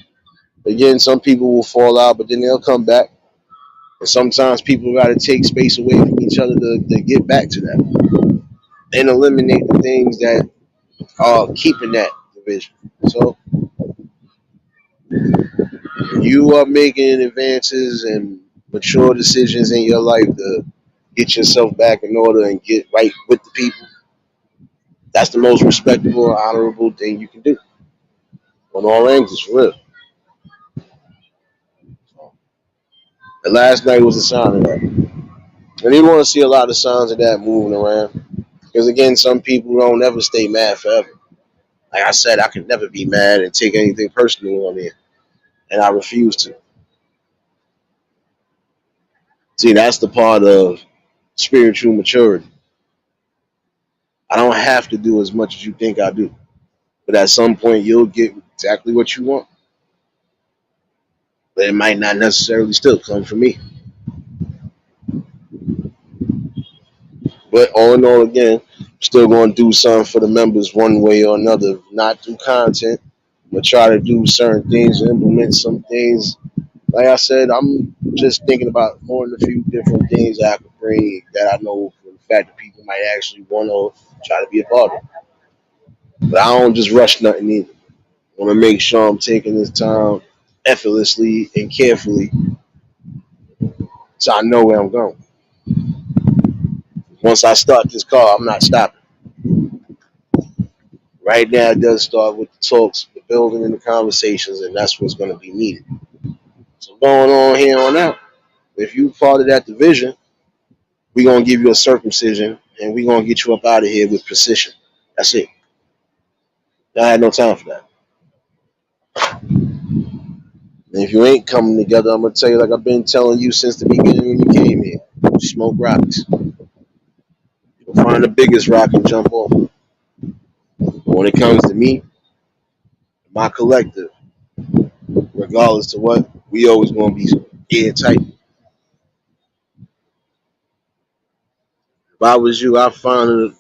Again, some people will fall out, but then they'll come back. And sometimes people got to take space away from each other to get back to that and eliminate the things that are keeping that division. So you are making advances and mature decisions in your life to get yourself back in order and get right with the people. That's the most respectable, honorable thing you can do on all angles, for real. And last night was a sign of that. And you want to see a lot of signs of that moving around. Because again, some people don't ever stay mad forever. Like I said, I can never be mad and take anything personal on it. And I refuse to. See, that's the part of spiritual maturity. I don't have to do as much as you think I do. But at some point, you'll get exactly what you want. But it might not necessarily still come from me. But all in all, again, still going to do something for the members one way or another. Not through content, but try to do certain things, implement some things. Like I said, I'm just thinking about more than a few different things that I could bring that I know for the fact that people might actually want to try to be a part of. But I don't just rush nothing either. I want to make sure I'm taking this time effortlessly and carefully so I know where I'm going. Once I start this car, I'm not stopping. Right now, it does start with the talks, the building, and the conversations, and that's what's going to be needed. So going on here on out, if you part of that division, we're going to give you a circumcision, and we're going to get you up out of here with precision. That's it. I had no time for that. And if you ain't coming together, I'm going to tell you like I've been telling you since the beginning when you came here. Smoke rocks. You'll find the biggest rock and jump off. But when it comes to me, my collective, regardless to what, we always going to be airtight. If I was you, I'd find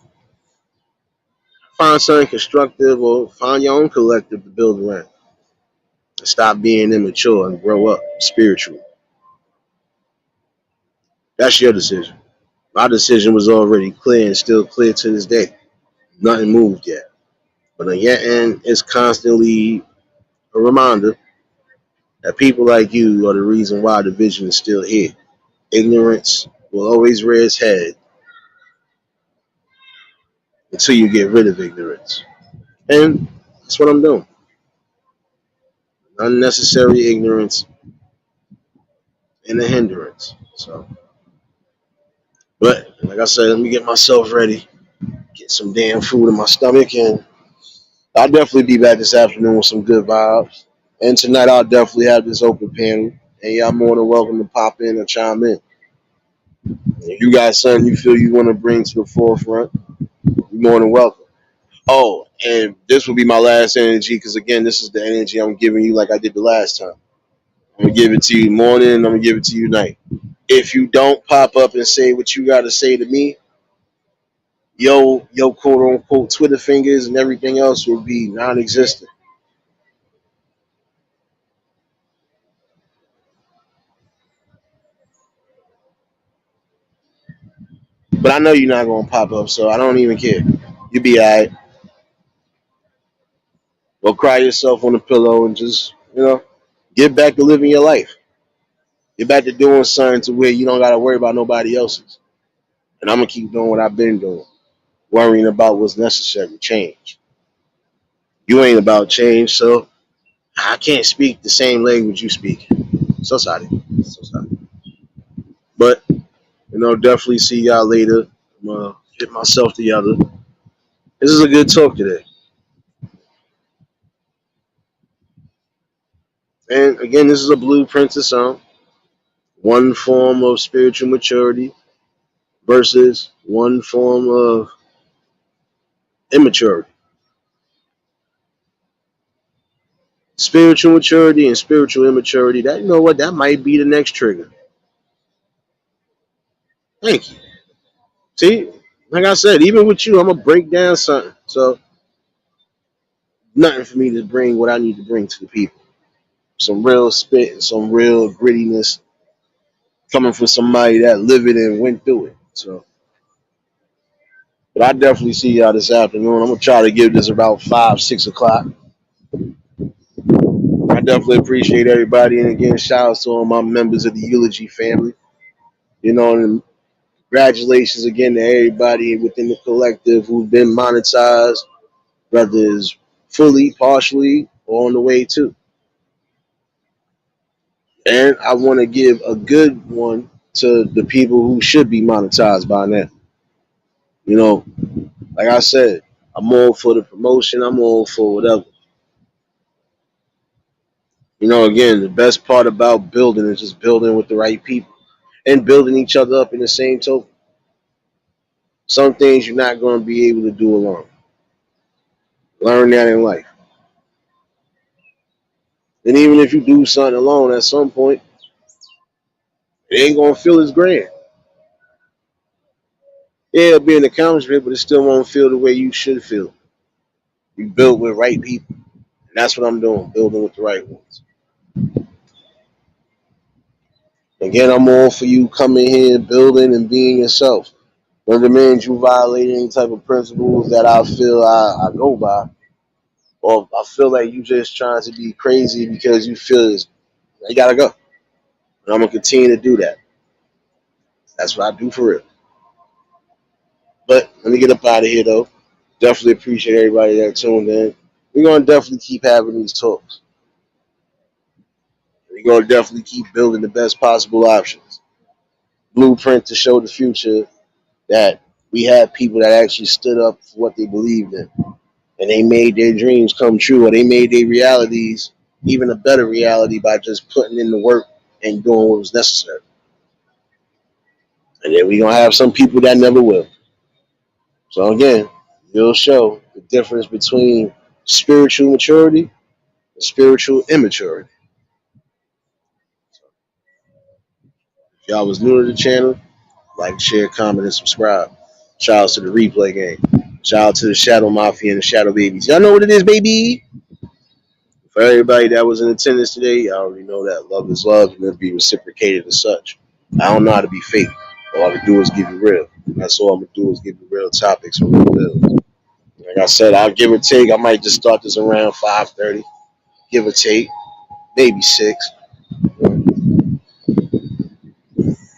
something constructive or find your own collective to build around. Stop being immature and grow up spiritually. That's your decision. My decision was already clear and still clear to this day. Nothing moved yet. But on your end, it's constantly a reminder that people like you are the reason why the vision is still here. Ignorance will always rear its head until you get rid of ignorance. And that's what I'm doing. Unnecessary ignorance and a hindrance. So, but like I said, let me get myself ready, get some damn food in my stomach, and I'll definitely be back this afternoon with some good vibes. And tonight I'll definitely have this open panel. And y'all more than welcome to pop in or chime in. If you got something you feel you want to bring to the forefront, you're more than welcome. Oh, and this will be my last energy because again, this is the energy I'm giving you like I did the last time. I'm gonna give it to you morning, I'm gonna give it to you night. If you don't pop up and say what you gotta say to me, yo quote unquote Twitter fingers and everything else will be non existent. But I know you're not gonna pop up, so I don't even care. You be alright. Go cry yourself on the pillow and just, get back to living your life. Get back to doing something to where you don't gotta worry about nobody else's. And I'm gonna keep doing what I've been doing, worrying about what's necessary change. You ain't about change, so I can't speak the same language you speak. So sorry. So sorry. But, definitely see y'all later. I'm gonna get myself together. This is a good talk today. And again, this is a blueprint to some. One form of spiritual maturity versus one form of immaturity. Spiritual maturity and spiritual immaturity, that that might be the next trigger. Thank you. See, like I said, even with you, I'm gonna break down something. So nothing for me to bring what I need to bring to the people. Some real spit and some real grittiness coming from somebody that lived it and went through it. So but I definitely see y'all this afternoon. I'm gonna try to give this about 5, 6 o'clock. I definitely appreciate everybody, and again, shout out to all my members of the Eulogy family. And congratulations again to everybody within the collective who've been monetized, whether it's fully, partially, or on the way to. And I want to give a good one to the people who should be monetized by now. You know, like I said, I'm all for the promotion. I'm all for whatever. Again, the best part about building is just building with the right people and building each other up in the same token. Some things you're not going to be able to do alone. Learn that in life. And even if you do something alone at some point, it ain't going to feel as grand. Yeah, it'll be an accomplishment, but it still won't feel the way you should feel. You build with right people. And that's what I'm doing, building with the right ones. Again, I'm all for you coming here, building and being yourself. Whether it means you violate any type of principles that I feel I go by, or I feel like you just trying to be crazy because you feel you gotta go. And I'm gonna continue to do that. That's what I do for real. But let me get up out of here though. Definitely appreciate everybody that tuned in. We're gonna definitely keep having these talks. We're gonna definitely keep building the best possible options. Blueprint to show the future that we have people that actually stood up for what they believed in. And they made their dreams come true, or they made their realities even a better reality by just putting in the work and doing what was necessary. And then we're gonna have some people that never will. So again, you'll show the difference between spiritual maturity and spiritual immaturity. If y'all was new to the channel, like, share, comment, and subscribe. Shout out to the replay game. Shout out to the Shadow Mafia and the Shadow Babies. Y'all know what it is, baby. For everybody that was in attendance today, I already know that love is love and it'll be reciprocated as such. I don't know how to be fake. All I can do is give you real. And that's all I'm gonna do is give you real topics and real bills. Like I said, I'll give or take. I might just start this around 5:30, give or take, maybe 6.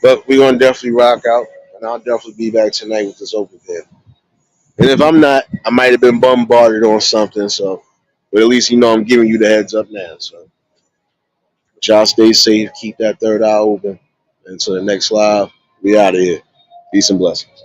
But we're gonna definitely rock out, and I'll definitely be back tonight with this open there. And if I'm not, I might have been bombarded on something. So, but at least you know I'm giving you the heads up now. So, but y'all stay safe, keep that third eye open. Until the next live, we out of here. Peace and blessings.